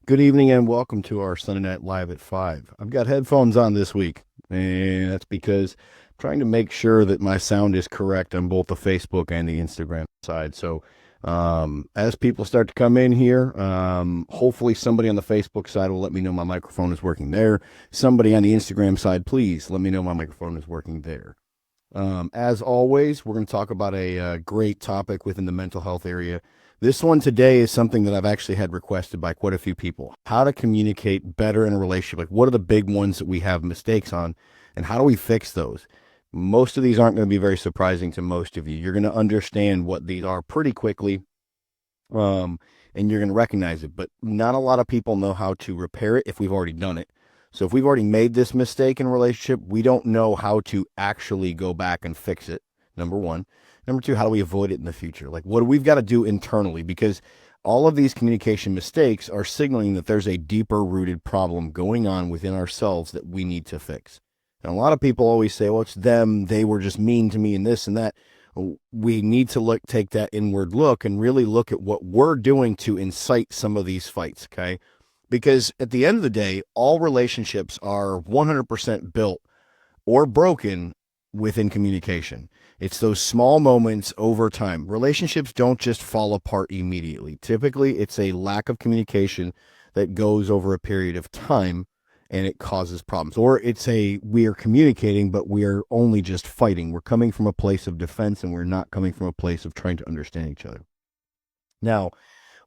Good evening and welcome to our Sunday Night Live at 5. I've got headphones on this week, and that's because I'm trying to make sure that my sound is correct on both the Facebook and the Instagram side. So, as people start to come in here, hopefully somebody on the Facebook side will let me know my microphone is working there. Somebody on the Instagram side, please let me know my microphone is working there. As always, we're going to talk about a great topic within the mental health area. This one today is something that I've actually had requested by quite a few people. How to communicate better in a relationship. Like, what are the big ones that we have mistakes on, and how do we fix those? Most of these aren't going to be very surprising to most of you. You're going to understand what these are pretty quickly, and you're going to recognize it. But not a lot of people know how to repair it if we've already done it. So if we've already made this mistake in a relationship, we don't know how to actually go back and fix it, number one. Number two, how do we avoid it in the future? Like, what do we've got to do internally? Because all of these communication mistakes are signaling that there's a deeper rooted problem going on within ourselves that we need to fix. And a lot of people always say, well, it's them. They were just mean to me and this and that. We need to take that inward look and really look at what we're doing to incite some of these fights, okay? Because at the end of the day, all relationships are 100% built or broken within communication. It's those small moments over time. Relationships don't just fall apart immediately. Typically, it's a lack of communication that goes over a period of time and it causes problems. Or it's we are communicating, but we are only just fighting. We're coming from a place of defense and we're not coming from a place of trying to understand each other. Now,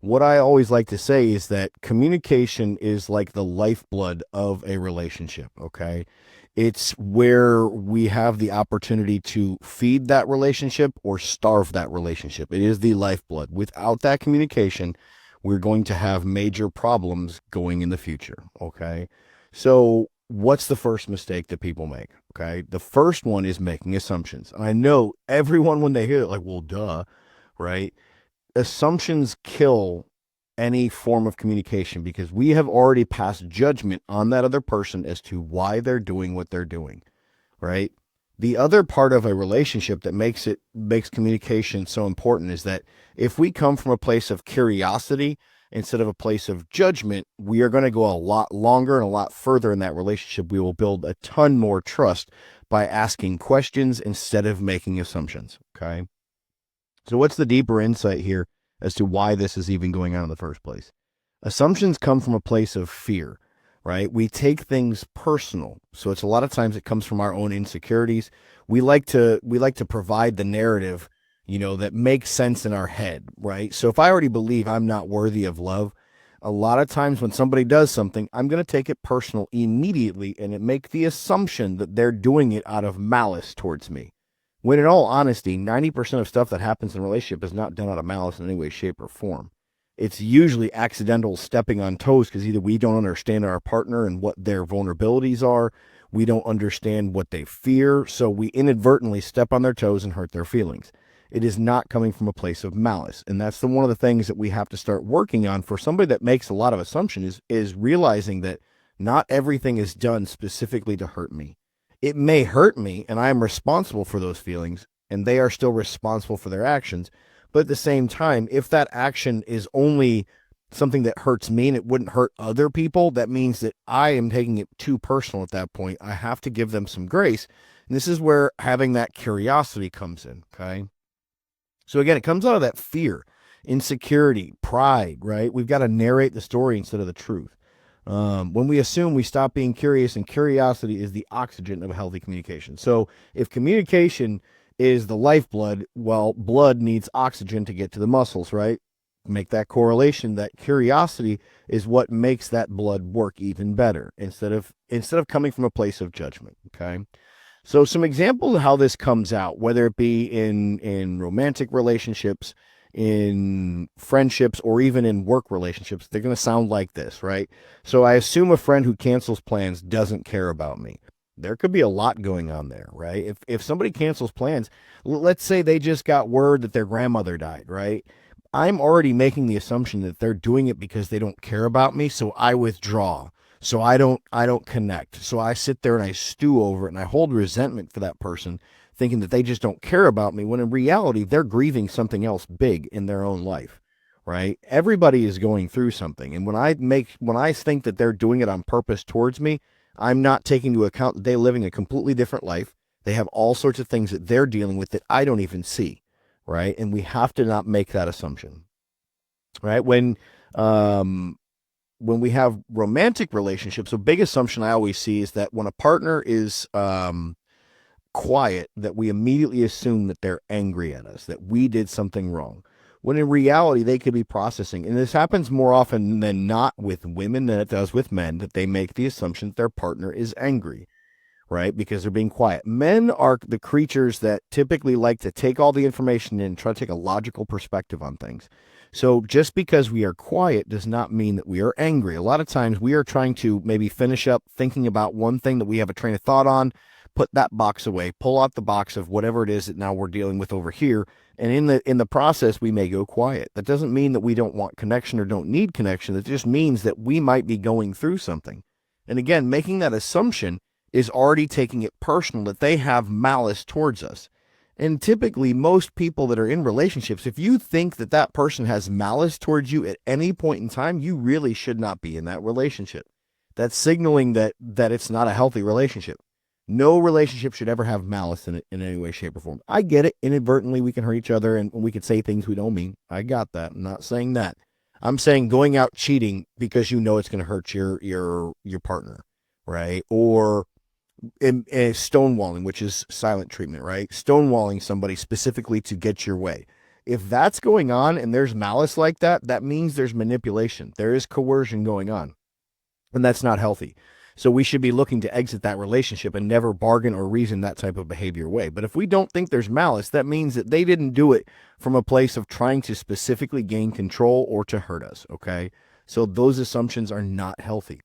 what I always like to say is that communication is like the lifeblood of a relationship, okay? It's where we have the opportunity to feed that relationship or starve that relationship. It is the lifeblood. Without that communication, we're going to have major problems going in the future, okay? So, what's the first mistake that people make, okay? The first one is making assumptions. I know everyone, when they hear it, like, well, duh, right? Assumptions kill any form of communication because we have already passed judgment on that other person as to why they're doing what they're doing, right? The other part of a relationship that makes communication so important is that if we come from a place of curiosity instead of a place of judgment, we are going to go a lot longer and a lot further in that relationship. We will build a ton more trust by asking questions instead of making assumptions, okay? So what's the deeper insight here as to why this is even going on in the first place? Assumptions come from a place of fear, right? We take things personal. So it's a lot of times it comes from our own insecurities. We like to provide the narrative, that makes sense in our head, right? So if I already believe I'm not worthy of love, a lot of times when somebody does something, I'm going to take it personal immediately and make the assumption that they're doing it out of malice towards me. When in all honesty, 90% of stuff that happens in a relationship is not done out of malice in any way, shape, or form. It's usually accidental stepping on toes because either we don't understand our partner and what their vulnerabilities are, we don't understand what they fear, so we inadvertently step on their toes and hurt their feelings. It is not coming from a place of malice. And that's one of the things that we have to start working on for somebody that makes a lot of assumptions is realizing that not everything is done specifically to hurt me. It may hurt me, and I am responsible for those feelings, and they are still responsible for their actions. But at the same time, if that action is only something that hurts me and it wouldn't hurt other people, that means that I am taking it too personal at that point. I have to give them some grace. And this is where having that curiosity comes in, okay? So again, it comes out of that fear, insecurity, pride, right? We've got to narrate the story instead of the truth. When we assume, we stop being curious, and curiosity is the oxygen of healthy communication. So if communication is the lifeblood, well, blood needs oxygen to get to the muscles, right? Make that correlation. That curiosity is what makes that blood work even better instead of coming from a place of judgment, okay? So some examples of how this comes out, whether it be in romantic relationships, in friendships, or even in work relationships, they're going to sound like this, right? So I assume a friend who cancels plans doesn't care about me. There could be a lot going on there, right? If somebody cancels plans, let's say they just got word that their grandmother died, right? I'm already making the assumption that they're doing it because they don't care about me, so I withdraw. So I don't connect. So I sit there and I stew over it and I hold resentment for that person, thinking that they just don't care about me, when in reality, they're grieving something else big in their own life, right? Everybody is going through something. And when I think that they're doing it on purpose towards me, I'm not taking into account that they're living a completely different life. They have all sorts of things that they're dealing with that I don't even see, right? And we have to not make that assumption, right? When we have romantic relationships, a big assumption I always see is that when a partner is quiet, that we immediately assume that they're angry at us, that we did something wrong. When in reality, they could be processing. And this happens more often than not with women than it does with men, that they make the assumption that their partner is angry, right? Because they're being quiet. Men are the creatures that typically like to take all the information in and try to take a logical perspective on things. So just because we are quiet does not mean that we are angry. A lot of times we are trying to maybe finish up thinking about one thing that we have a train of thought on, put that box away, pull out the box of whatever it is that now we're dealing with over here. And in the process, we may go quiet. That doesn't mean that we don't want connection or don't need connection. It just means that we might be going through something. And again, making that assumption is already taking it personal, that they have malice towards us. And typically, most people that are in relationships, if you think that that person has malice towards you at any point in time, you really should not be in that relationship. That's signaling that it's not a healthy relationship. No relationship should ever have malice in it in any way, shape, or form. I get it. Inadvertently, we can hurt each other and we can say things we don't mean. I got that. I'm not saying that. I'm saying going out cheating because you know it's going to hurt your partner, right? Or in stonewalling, which is silent treatment, right? Stonewalling somebody specifically to get your way. If that's going on and there's malice like that, that means there's manipulation. There is coercion going on, and that's not healthy. So we should be looking to exit that relationship and never bargain or reason that type of behavior away. But if we don't think there's malice, that means that they didn't do it from a place of trying to specifically gain control or to hurt us, okay? So those assumptions are not healthy,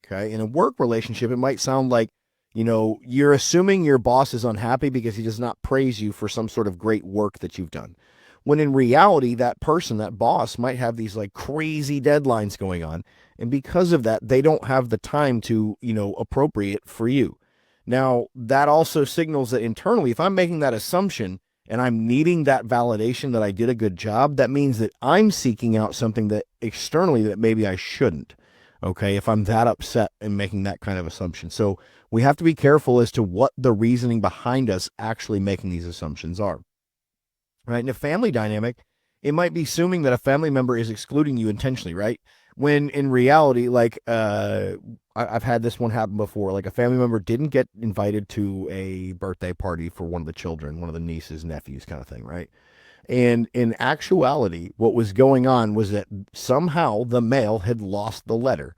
okay? In a work relationship, it might sound like, you're assuming your boss is unhappy because he does not praise you for some sort of great work that you've done. When in reality, that person, that boss, might have these like crazy deadlines going on. And because of that, they don't have the time to, appropriate for you. Now, that also signals that internally, if I'm making that assumption and I'm needing that validation that I did a good job, that means that I'm seeking out something that externally that maybe I shouldn't. Okay, if I'm that upset and making that kind of assumption. So we have to be careful as to what the reasoning behind us actually making these assumptions are. Right? In a family dynamic, it might be assuming that a family member is excluding you intentionally, right? When in reality, like I've had this one happen before, like a family member didn't get invited to a birthday party for one of the children, one of the nieces, nephews kind of thing, right? And in actuality, what was going on was that somehow the mail had lost the letter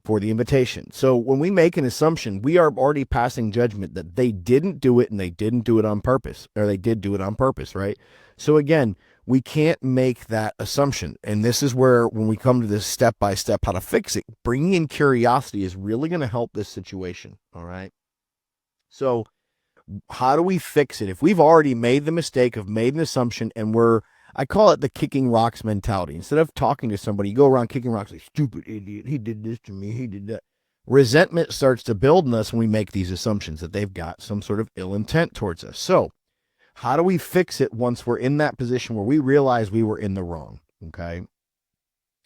for the invitation. So when we make an assumption, we are already passing judgment that they didn't do it and they didn't do it on purpose, or they did do it on purpose, right? So again, we can't make that assumption. And this is where, when we come to this step-by-step how to fix it, bringing in curiosity is really going to help this situation, all right? So how do we fix it? If we've already made the mistake of made an assumption and I call it the kicking rocks mentality. Instead of talking to somebody, you go around kicking rocks like, stupid idiot, he did this to me, he did that. Resentment starts to build in us when we make these assumptions that they've got some sort of ill intent towards us. So how do we fix it once we're in that position where we realize we were in the wrong? Okay.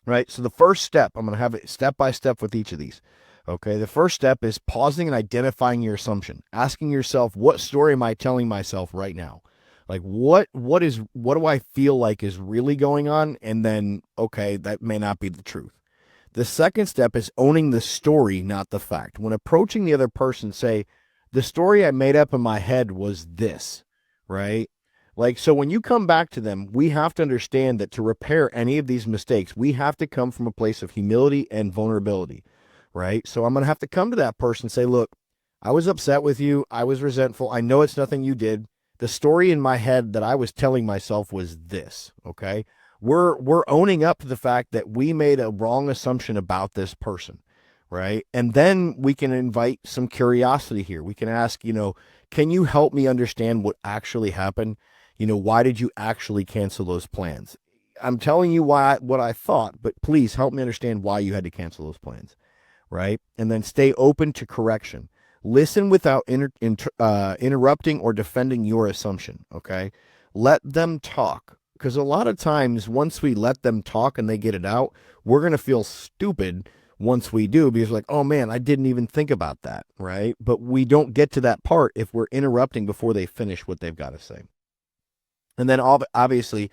Right. So the first step, I'm going to have it step by step with each of these. Okay. The first step is pausing and identifying your assumption, asking yourself, what story am I telling myself right now? Like what do I feel like is really going on? And then, okay, that may not be the truth. The second step is owning the story, not the fact. When approaching the other person, say, the story I made up in my head was this, right? Like, so when you come back to them, we have to understand that to repair any of these mistakes, we have to come from a place of humility and vulnerability, right? So I'm going to have to come to that person and say, look, I was upset with you. I was resentful. I know it's nothing you did. The story in my head that I was telling myself was this, okay? We're owning up to the fact that we made a wrong assumption about this person, right? And then we can invite some curiosity here. We can ask, can you help me understand what actually happened? Why did you actually cancel those plans? I'm telling you what I thought, but please help me understand why you had to cancel those plans, right? And then stay open to correction. Listen without interrupting or defending your assumption, okay? Let them talk. Because a lot of times, once we let them talk and they get it out, we're going to feel stupid once we do because, like, oh man, I didn't even think about that, right? But we don't get to that part if we're interrupting before they finish what they've got to say. And then, obviously,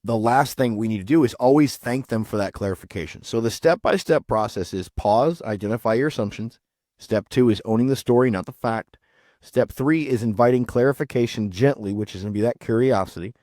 the last thing we need to do is always thank them for that clarification. So the step-by-step process is pause, identify your assumptions. Step 2 is owning the story, not the fact. Step 3 is inviting clarification gently, which is going to be that curiosity.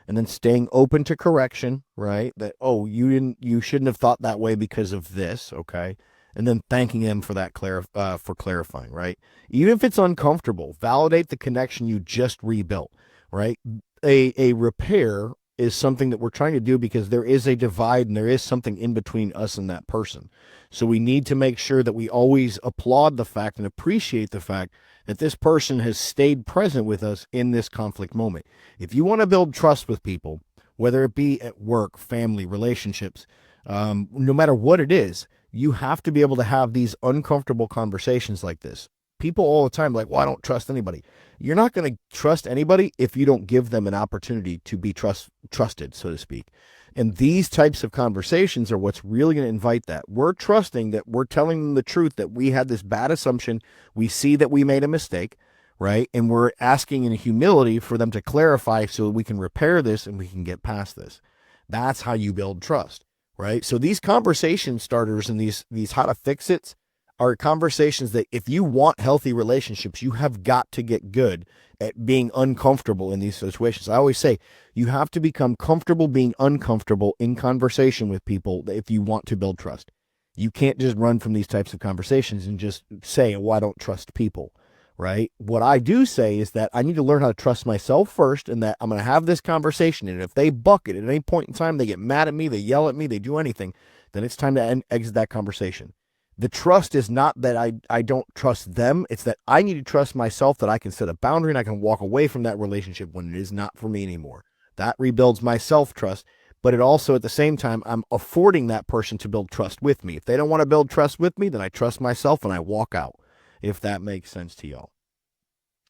And then staying open to correction, right? That, oh, you shouldn't have thought that way because of this, okay? And then thanking them for that for clarifying, right? Even if it's uncomfortable, validate the connection you just rebuilt, right? A repair is something that we're trying to do because there is a divide and there is something in between us and that person. So we need to make sure that we always applaud the fact and appreciate the fact that this person has stayed present with us in this conflict moment. If you want to build trust with people, whether it be at work, family, relationships, no matter what it is, you have to be able to have these uncomfortable conversations like this. People all the time like, well, I don't trust anybody. You're not going to trust anybody if you don't give them an opportunity to be trusted, so to speak. And these types of conversations are what's really going to invite that. We're trusting that we're telling them the truth, that we had this bad assumption. We see that we made a mistake, right? And we're asking in humility for them to clarify so that we can repair this and we can get past this. That's how you build trust, right? So these conversation starters and these how to fix it's are conversations that if you want healthy relationships, you have got to get good at being uncomfortable in these situations. I always say you have to become comfortable being uncomfortable in conversation with people if you want to build trust. You can't just run from these types of conversations and just say, well, I don't trust people, right? What I do say is that I need to learn how to trust myself first and that I'm going to have this conversation. And if they buck it at any point in time, they get mad at me, they yell at me, they do anything, then it's time to exit that conversation. The trust is not that I don't trust them. It's that I need to trust myself that I can set a boundary and I can walk away from that relationship when it is not for me anymore. That rebuilds my self-trust, but it also at the same time, I'm affording that person to build trust with me. If they don't want to build trust with me, then I trust myself and I walk out, if that makes sense to y'all.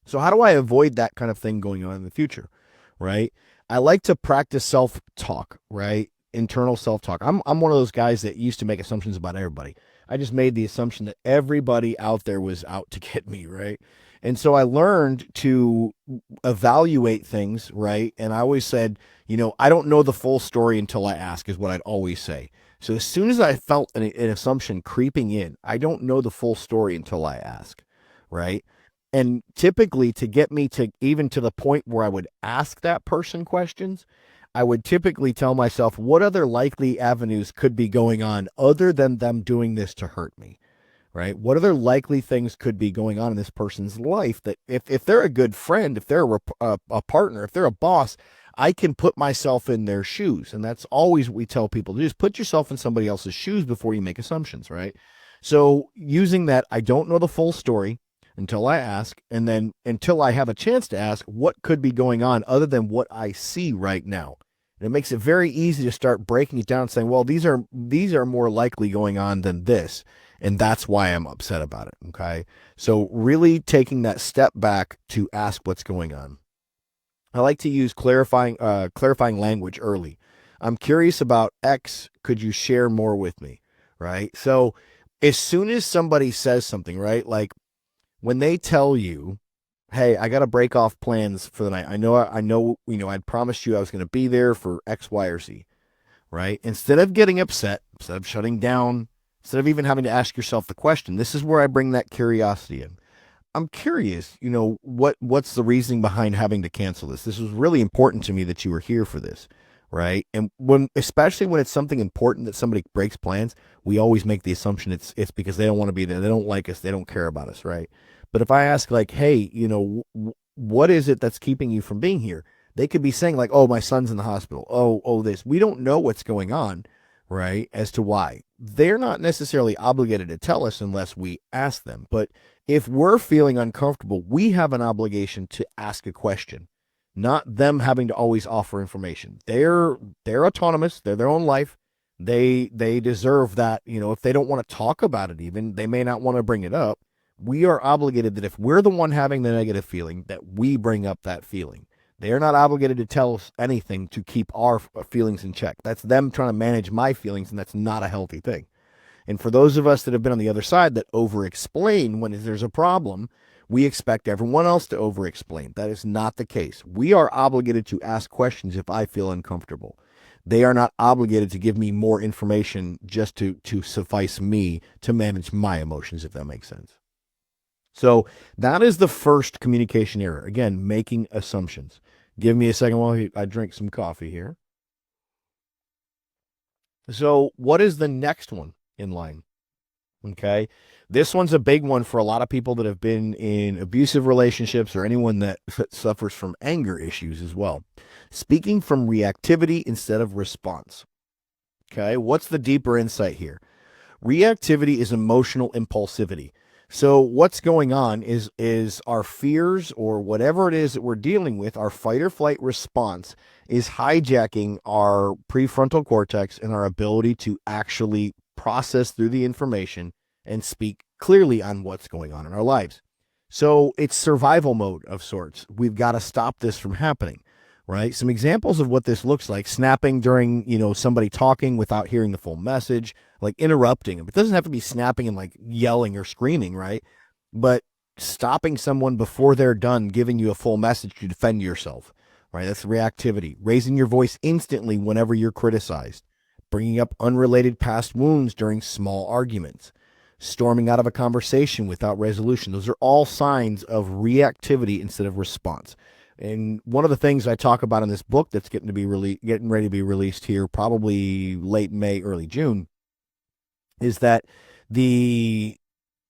So how do I avoid that kind of thing going on in the future, right? I like to practice self-talk, right? Internal self-talk. I'm one of those guys that used to make assumptions about everybody. I just made the assumption that everybody out there was out to get me, right? And so I learned to evaluate things, right? And I always said, I don't know the full story until I ask, is what I'd always say. So as soon as I felt an assumption creeping in, I don't know the full story until I ask, right? And typically to get me to even to the point where I would ask that person questions, I would typically tell myself what other likely avenues could be going on other than them doing this to hurt me, right? What other likely things could be going on in this person's life that if they're a good friend, if they're a partner, if they're a boss, I can put myself in their shoes. And that's always what we tell people to do, is put yourself in somebody else's shoes before you make assumptions, right? So using that, I don't know the full story until I ask, and then until I have a chance to ask, what could be going on other than what I see right now? And it makes it very easy to start breaking it down and saying, well, these are more likely going on than this, and that's why I'm upset about it, okay? So really taking that step back to ask what's going on. I like to use clarifying language early. I'm curious about X. Could you share more with me, right? So as soon as somebody says something, right, like when they tell you, hey, I got to break off plans for the night. I know, I'd promised you I was going to be there for X, Y, or Z, right? Instead of getting upset, instead of shutting down, instead of even having to ask yourself the question, this is where I bring that curiosity in. I'm curious, what's the reasoning behind having to cancel this? This was really important to me that you were here for this, right? And especially when it's something important that somebody breaks plans, we always make the assumption it's because they don't want to be there. They don't like us. They don't care about us, right? But if I ask like, hey, what is it that's keeping you from being here? They could be saying like, oh, my son's in the hospital. Oh, this. We don't know what's going on, right? As to why. They're not necessarily obligated to tell us unless we ask them. But if we're feeling uncomfortable, we have an obligation to ask a question, not them having to always offer information. They're autonomous. They're their own life. They deserve that. If they don't want to talk about it, even they may not want to bring it up, We are obligated that if we're the one having the negative feeling, that we bring up that feeling. They are not obligated to tell us anything to keep our feelings in check. That's them trying to manage my feelings, and that's not a healthy thing. And for those of us that have been on the other side that over-explain when there's a problem, we expect everyone else to over-explain. That is not the case. We are obligated to ask questions if I feel uncomfortable. They are not obligated to give me more information just to suffice me to manage my emotions, if that makes sense. So that is the first communication error. Again, making assumptions. Give me a second while I drink some coffee here. So what is the next one in line? Okay. This one's a big one for a lot of people that have been in abusive relationships or anyone that suffers from anger issues as well. Speaking from reactivity instead of response. Okay. What's the deeper insight here? Reactivity is emotional impulsivity. So what's going on is our fears or whatever it is that we're dealing with, our fight or flight response is hijacking our prefrontal cortex and our ability to actually process through the information and speak clearly on what's going on in our lives. So it's survival mode of sorts. We've got to stop this from happening, right? Some examples of what this looks like: snapping during, somebody talking without hearing the full message, like interrupting them. It doesn't have to be snapping and like yelling or screaming, right? But stopping someone before they're done giving you a full message to defend yourself, right? That's reactivity. Raising your voice instantly whenever you're criticized. Bringing up unrelated past wounds during small arguments. Storming out of a conversation without resolution. Those are all signs of reactivity instead of response. And one of the things I talk about in this book that's getting ready to be released here, probably late May, early June, is that the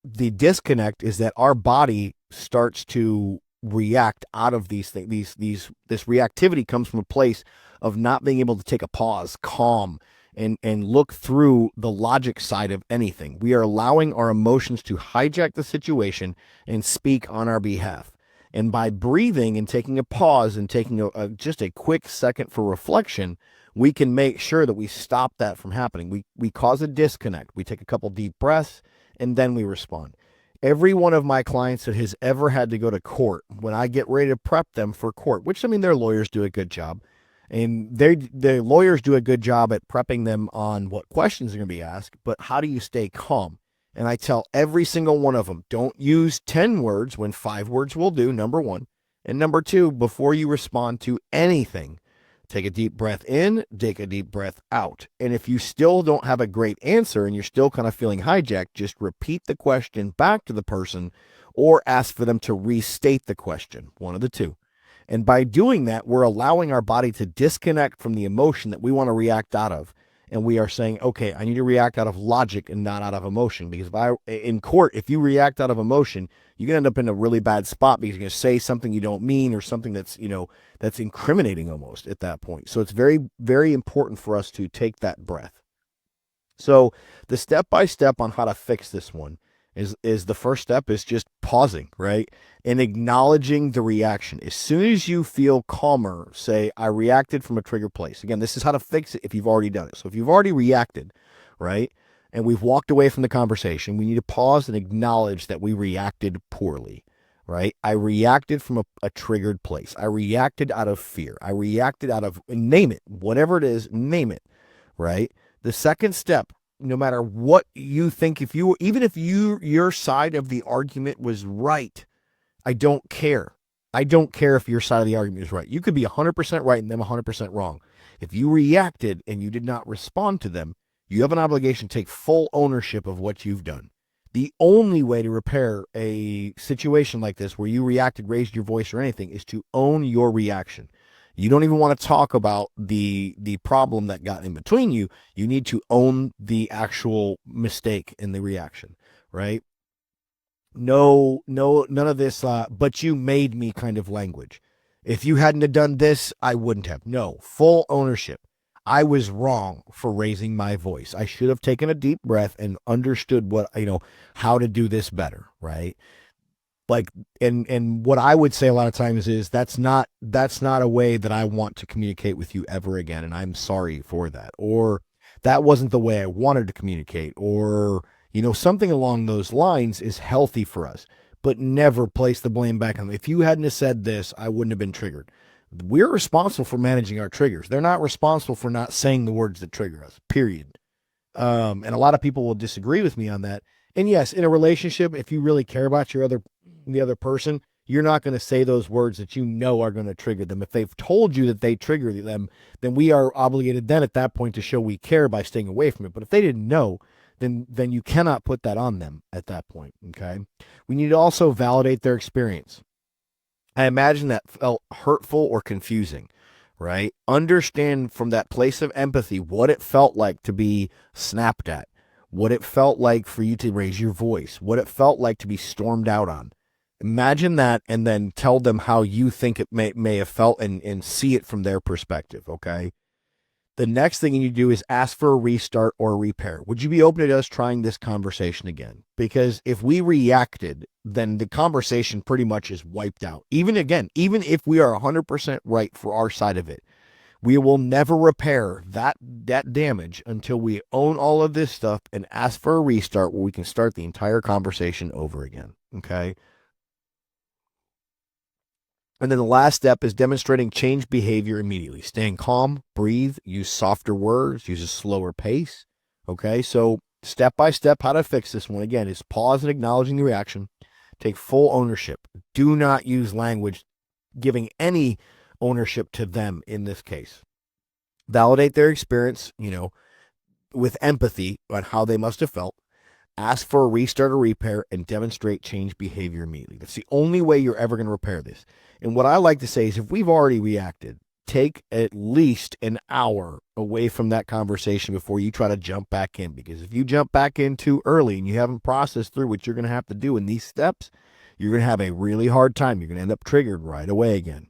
disconnect is that our body starts to react out of these things. This reactivity comes from a place of not being able to take a pause, calm, and look through the logic side of anything. We are allowing our emotions to hijack the situation and speak on our behalf. And by breathing and taking a pause and taking just a quick second for reflection, we can make sure that we stop that from happening. We cause a disconnect. We take a couple deep breaths and then we respond. Every one of my clients that has ever had to go to court, when I get ready to prep them for court, which, their lawyers do a good job, and the lawyers do a good job at prepping them on what questions are going to be asked, but how do you stay calm? And I tell every single one of them, don't use 10 words when 5 words will do, number one. And number two, before you respond to anything, take a deep breath in, take a deep breath out. And if you still don't have a great answer and you're still kind of feeling hijacked, just repeat the question back to the person or ask for them to restate the question, one of the two. And by doing that, we're allowing our body to disconnect from the emotion that we want to react out of. And we are saying, okay, I need to react out of logic and not out of emotion. Because in court, if you react out of emotion, you can end up in a really bad spot because you're going to say something you don't mean or something that's, that's incriminating almost at that point. So it's very, very important for us to take that breath. So the step-by-step on how to fix this one is the first step is just pausing, right? And acknowledging the reaction. As soon as you feel calmer, say, I reacted from a trigger place. Again, this is how to fix it if you've already done it. So if you've already reacted, right, and we've walked away from the conversation, we need to pause and acknowledge that we reacted poorly, right? I reacted from a triggered place. I reacted out of fear. I reacted out of, name it, whatever it is, name it, right? The second step, no matter what you think, even if your side of the argument was right, I don't care. I don't care if your side of the argument is right. You could be 100% right and them 100% wrong. If you reacted and you did not respond to them, you have an obligation to take full ownership of what you've done. The only way to repair a situation like this where you reacted, raised your voice or anything is to own your reaction. You don't even want to talk about the problem that got in between you. You need to own the actual mistake in the reaction, right? No, none of this, but you made me kind of language. If you hadn't have done this, I wouldn't have. No, full ownership. I was wrong for raising my voice. I should have taken a deep breath and understood how to do this better, right? Like, and what I would say a lot of times is that's not a way that I want to communicate with you ever again, and I'm sorry for that. Or that wasn't the way I wanted to communicate. Or Something along those lines is healthy for us, but never place the blame back on them. If you hadn't have said this, I wouldn't have been triggered. We're responsible for managing our triggers. They're not responsible for not saying the words that trigger us, period. And a lot of people will disagree with me on that. And yes, in a relationship, if you really care about the other person, you're not going to say those words that are going to trigger them. If they've told you that they trigger them, then we are obligated then at that point to show we care by staying away from it. But if they didn't know, then you cannot put that on them at that point. Okay. We need to also validate their experience. I imagine that felt hurtful or confusing, right? Understand from that place of empathy what it felt like to be snapped at, what it felt like for you to raise your voice, what it felt like to be stormed out on. Imagine that, and then tell them how you think it may have felt, and see it from their perspective, okay? The next thing you do is ask for a restart or a repair. Would you be open to us trying this conversation again? Because if we reacted, then the conversation pretty much is wiped out. Even if we are 100% right for our side of it, we will never repair that damage until we own all of this stuff and ask for a restart where we can start the entire conversation over again, okay? And then the last step is demonstrating change behavior immediately. Staying calm, breathe, use softer words, use a slower pace. Okay, so step by step, how to fix this one, again, is pause and acknowledging the reaction. Take full ownership. Do not use language giving any ownership to them in this case. Validate their experience, with empathy on how they must have felt. Ask for a restart or repair, and demonstrate change behavior immediately. That's the only way you're ever going to repair this. And what I like to say is, if we've already reacted, take at least an hour away from that conversation before you try to jump back in. Because if you jump back in too early and you haven't processed through what you're going to have to do in these steps, you're going to have a really hard time. You're going to end up triggered right away again.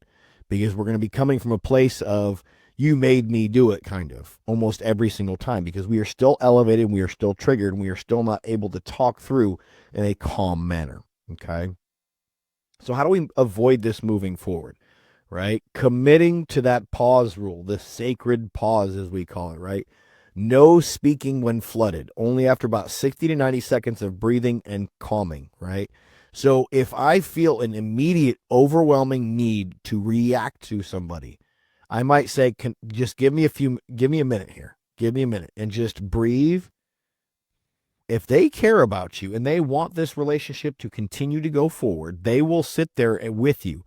Because we're going to be coming from a place of, you made me do it, kind of, almost every single time, because we are still elevated, we are still triggered, and we are still not able to talk through in a calm manner, okay? So how do we avoid this moving forward, right? Committing to that pause rule, the sacred pause, as we call it, right? No speaking when flooded, only after about 60 to 90 seconds of breathing and calming, right? So if I feel an immediate, overwhelming need to react to somebody, I might say, just give me a minute here. Give me a minute and just breathe. If they care about you and they want this relationship to continue to go forward, they will sit there with you.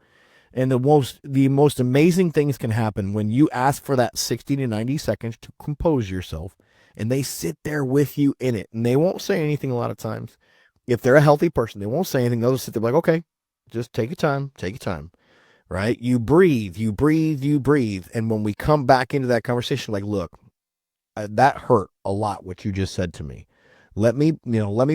And the most amazing things can happen when you ask for that 60 to 90 seconds to compose yourself, and they sit there with you in it. And they won't say anything a lot of times. If they're a healthy person, they won't say anything. They'll just sit there like, okay, just take your time. Right? You breathe. And when we come back into that conversation, like, look, that hurt a lot, what you just said to me. Let me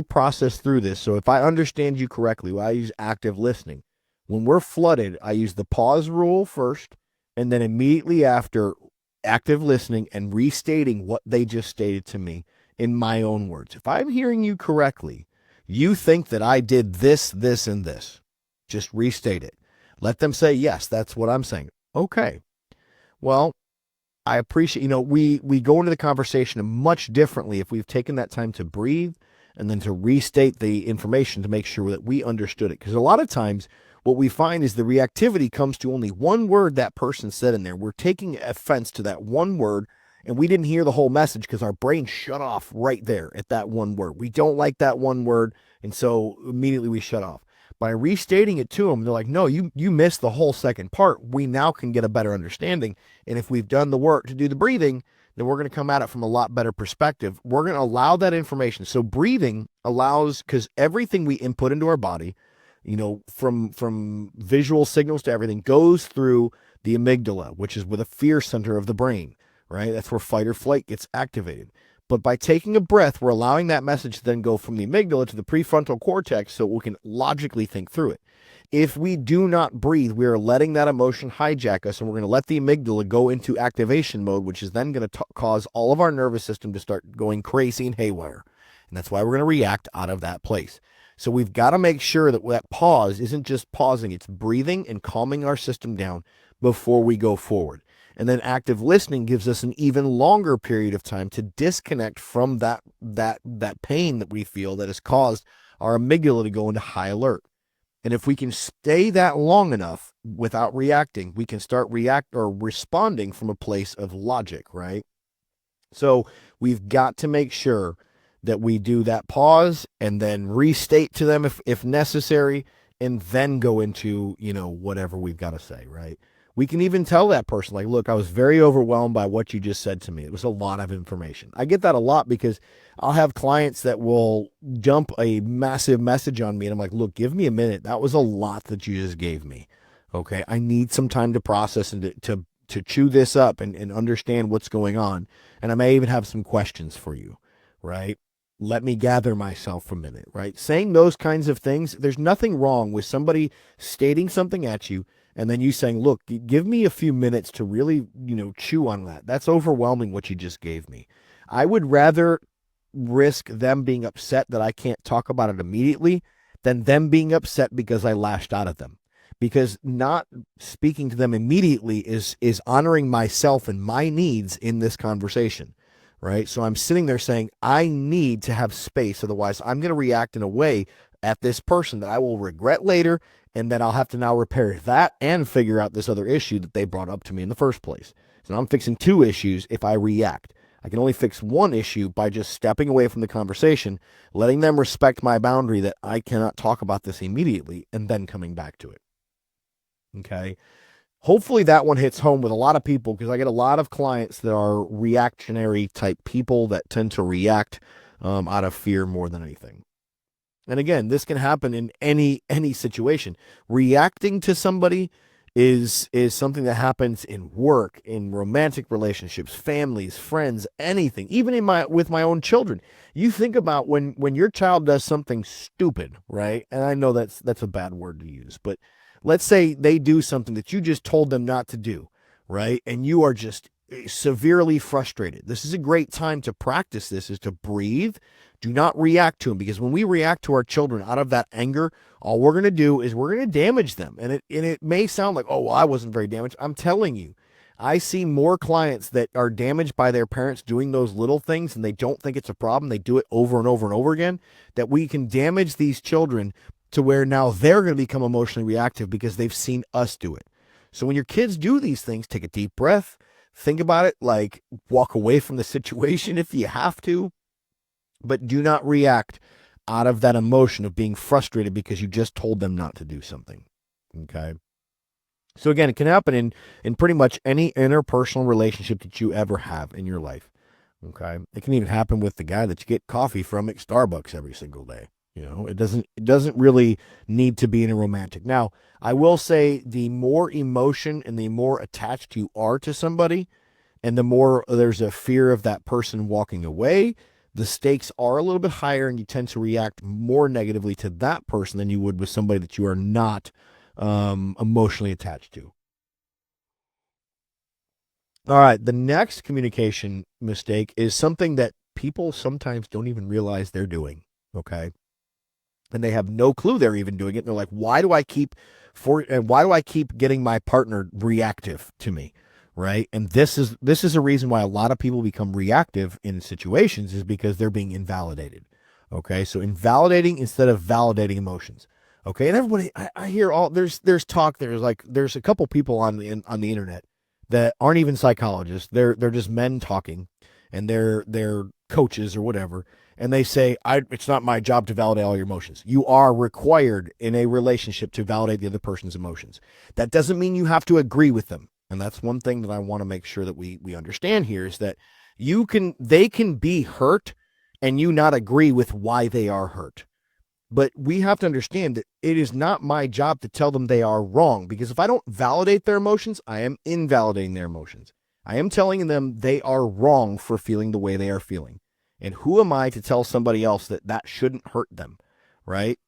process through this. So if I understand you correctly, I use active listening. When we're flooded, I use the pause rule first, and then immediately after, active listening and restating what they just stated to me in my own words. If I'm hearing you correctly, you think that I did this, this, and this. Just restate it. Let them say, yes, that's what I'm saying. Okay. Well, I appreciate, we go into the conversation much differently if we've taken that time to breathe and then to restate the information to make sure that we understood it. Because a lot of times what we find is the reactivity comes to only one word that person said in there. We're taking offense to that one word, and we didn't hear the whole message because our brain shut off right there at that one word. We don't like that one word, and so immediately we shut off. By restating it to them, they're like, no, you missed the whole second part. We now can get a better understanding. And if we've done the work to do the breathing, then we're going to come at it from a lot better perspective. We're going to allow that information. So breathing allows, because everything we input into our body, from visual signals to everything, goes through the amygdala, which is with a fear center of the brain, right? That's where fight or flight gets activated. But by taking a breath, we're allowing that message to then go from the amygdala to the prefrontal cortex so we can logically think through it. If we do not breathe, we are letting that emotion hijack us, and we're going to let the amygdala go into activation mode, which is then going to cause all of our nervous system to start going crazy and haywire. And that's why we're going to react out of that place. So we've got to make sure that that pause isn't just pausing, it's breathing and calming our system down before we go forward. And then active listening gives us an even longer period of time to disconnect from that pain that we feel that has caused our amygdala to go into high alert. And if we can stay that long enough without reacting, we can start responding from a place of logic, right? So we've got to make sure that we do that pause and then restate to them if necessary, and then go into, whatever we've got to say, right? We can even tell that person, like, look, I was very overwhelmed by what you just said to me. It was a lot of information. I get that a lot because I'll have clients that will dump a massive message on me, and I'm like, look, give me a minute. That was a lot that you just gave me. Okay. I need some time to process and to chew this up and understand what's going on. And I may even have some questions for you, right? Let me gather myself for a minute, right? Saying those kinds of things, there's nothing wrong with somebody stating something at you and then you saying, look, give me a few minutes to really, chew on that. That's overwhelming what you just gave me. I would rather risk them being upset that I can't talk about it immediately than them being upset because I lashed out at them. Because not speaking to them immediately is honoring myself and my needs in this conversation, right? So I'm sitting there saying, I need to have space. Otherwise, I'm going to react in a way at this person that I will regret later, and then I'll have to now repair that and figure out this other issue that they brought up to me in the first place. So I'm fixing two issues if I react. I can only fix one issue by just stepping away from the conversation, letting them respect my boundary that I cannot talk about this immediately, and then coming back to it. Okay. Hopefully that one hits home with a lot of people, because I get a lot of clients that are reactionary type people that tend to react out of fear more than anything. And again, this can happen in any situation. Reacting to somebody is something that happens in work, in romantic relationships, families, friends, anything, even with my own children. You think about when your child does something stupid, right? And I know that's a bad word to use, but let's say they do something that you just told them not to do, right? And you are just severely frustrated. This is a great time to practice this, is to breathe. Do not react to them, because when we react to our children out of that anger, all we're going to do is we're going to damage them. And it may sound like, oh, well, I wasn't very damaged. I'm telling you, I see more clients that are damaged by their parents doing those little things and they don't think it's a problem. They do it over and over and over again, that we can damage these children to where now they're going to become emotionally reactive because they've seen us do it. So when your kids do these things, take a deep breath, think about it, like walk away from the situation if you have to, but do not react out of that emotion of being frustrated because you just told them not to do something. Okay. So again, it can happen in pretty much any interpersonal relationship that you ever have in your life. Okay. It can even happen with the guy that you get coffee from at Starbucks every single day. It doesn't really need to be in a romantic. Now, I will say the more emotion and the more attached you are to somebody, and the more there's a fear of that person walking away, the stakes are a little bit higher, and you tend to react more negatively to that person than you would with somebody that you are not emotionally attached to. All right, the next communication mistake is something that people sometimes don't even realize they're doing, okay? And they have no clue they're even doing it. And they're like, why do I keep getting my partner reactive to me? Right. And this is a reason why a lot of people become reactive in situations, is because they're being invalidated. Okay. So invalidating instead of validating emotions. Okay. And everybody, I hear there's talk. There's a couple people on the internet that aren't even psychologists. They're just men talking, and they're coaches or whatever. And they say, it's not my job to validate all your emotions. You are required in a relationship to validate the other person's emotions. That doesn't mean you have to agree with them. And that's one thing that I want to make sure that we understand here, is that they can be hurt and you not agree with why they are hurt. But we have to understand that it is not my job to tell them they are wrong, because if I don't validate their emotions, I am invalidating their emotions. I am telling them they are wrong for feeling the way they are feeling. And who am I to tell somebody else that shouldn't hurt them, right?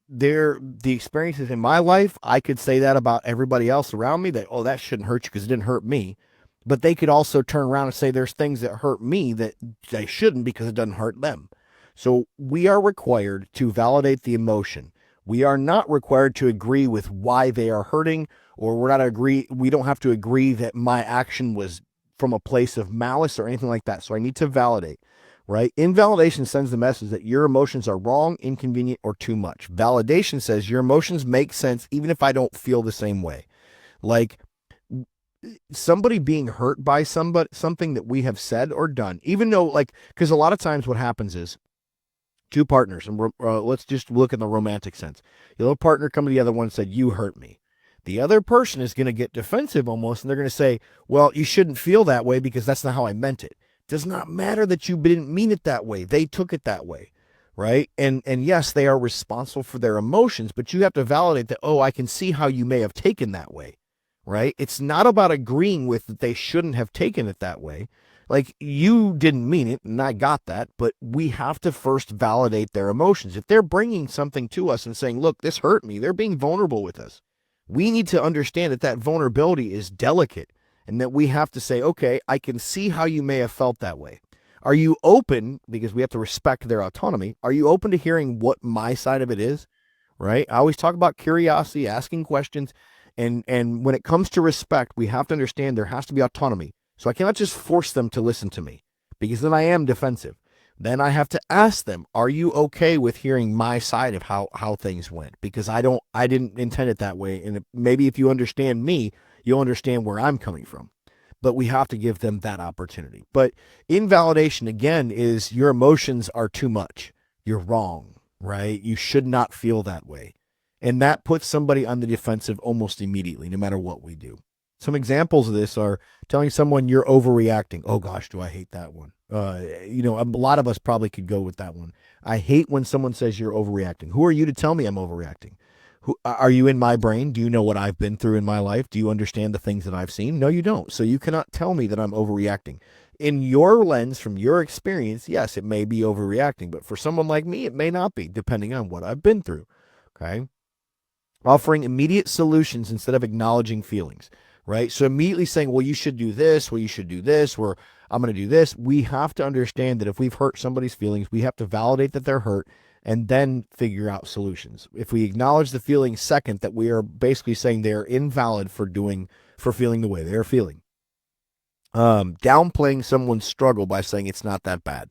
The experiences in my life, I could say that about everybody else around me, that, oh, that shouldn't hurt you because it didn't hurt me. But they could also turn around and say there's things that hurt me that they shouldn't because it doesn't hurt them. So we are required to validate the emotion. We are not required to agree with why they are hurting or we don't have to agree that my action was from a place of malice or anything like that. So I need to validate, right? Invalidation sends the message that your emotions are wrong, inconvenient, or too much. Validation says your emotions make sense even if I don't feel the same way. Like somebody being hurt by something that we have said or done, even though, like, because a lot of times what happens is two partners, and let's just look in the romantic sense. The other partner come to the other one and said, "You hurt me." The other person is going to get defensive almost, and they're going to say, "Well, you shouldn't feel that way because that's not how I meant it." Does not matter that you didn't mean it that way. They took it that way, right? And yes, they are responsible for their emotions, but you have to validate that, oh, I can see how you may have taken that way, right? It's not about agreeing with that they shouldn't have taken it that way. Like, you didn't mean it, and I got that, but we have to first validate their emotions. If they're bringing something to us and saying, look, this hurt me, they're being vulnerable with us. We need to understand that that vulnerability is delicate and that we have to say, okay, I can see how you may have felt that way. Are you open, because we have to respect their autonomy, are you open to hearing what my side of it is, right? I always talk about curiosity, asking questions, and when it comes to respect, we have to understand there has to be autonomy. So I cannot just force them to listen to me, because then I am defensive. Then I have to ask them, are you okay with hearing my side of how things went? Because I didn't intend it that way. And maybe if you understand me, you'll understand where I'm coming from. But we have to give them that opportunity. But invalidation, again, is your emotions are too much. You're wrong, right? You should not feel that way. And that puts somebody on the defensive almost immediately, no matter what we do. Some examples of this are telling someone you're overreacting. Oh gosh, do I hate that one. A lot of us probably could go with that one. I hate when someone says you're overreacting. Who are you to tell me I'm overreacting? Are you in my brain? Do you know what I've been through in my life? Do you understand the things that I've seen? No, you don't. So you cannot tell me that I'm overreacting. In your lens, from your experience, yes, it may be overreacting, but for someone like me, it may not be, depending on what I've been through. Okay. Offering immediate solutions instead of acknowledging feelings, right? So immediately saying, well, you should do this, well, you should do this, or I'm going to do this. We have to understand that if we've hurt somebody's feelings, we have to validate that they're hurt and then figure out solutions. If we acknowledge the feeling second, that we are basically saying they are invalid for feeling the way they're feeling. Downplaying someone's struggle by saying it's not that bad,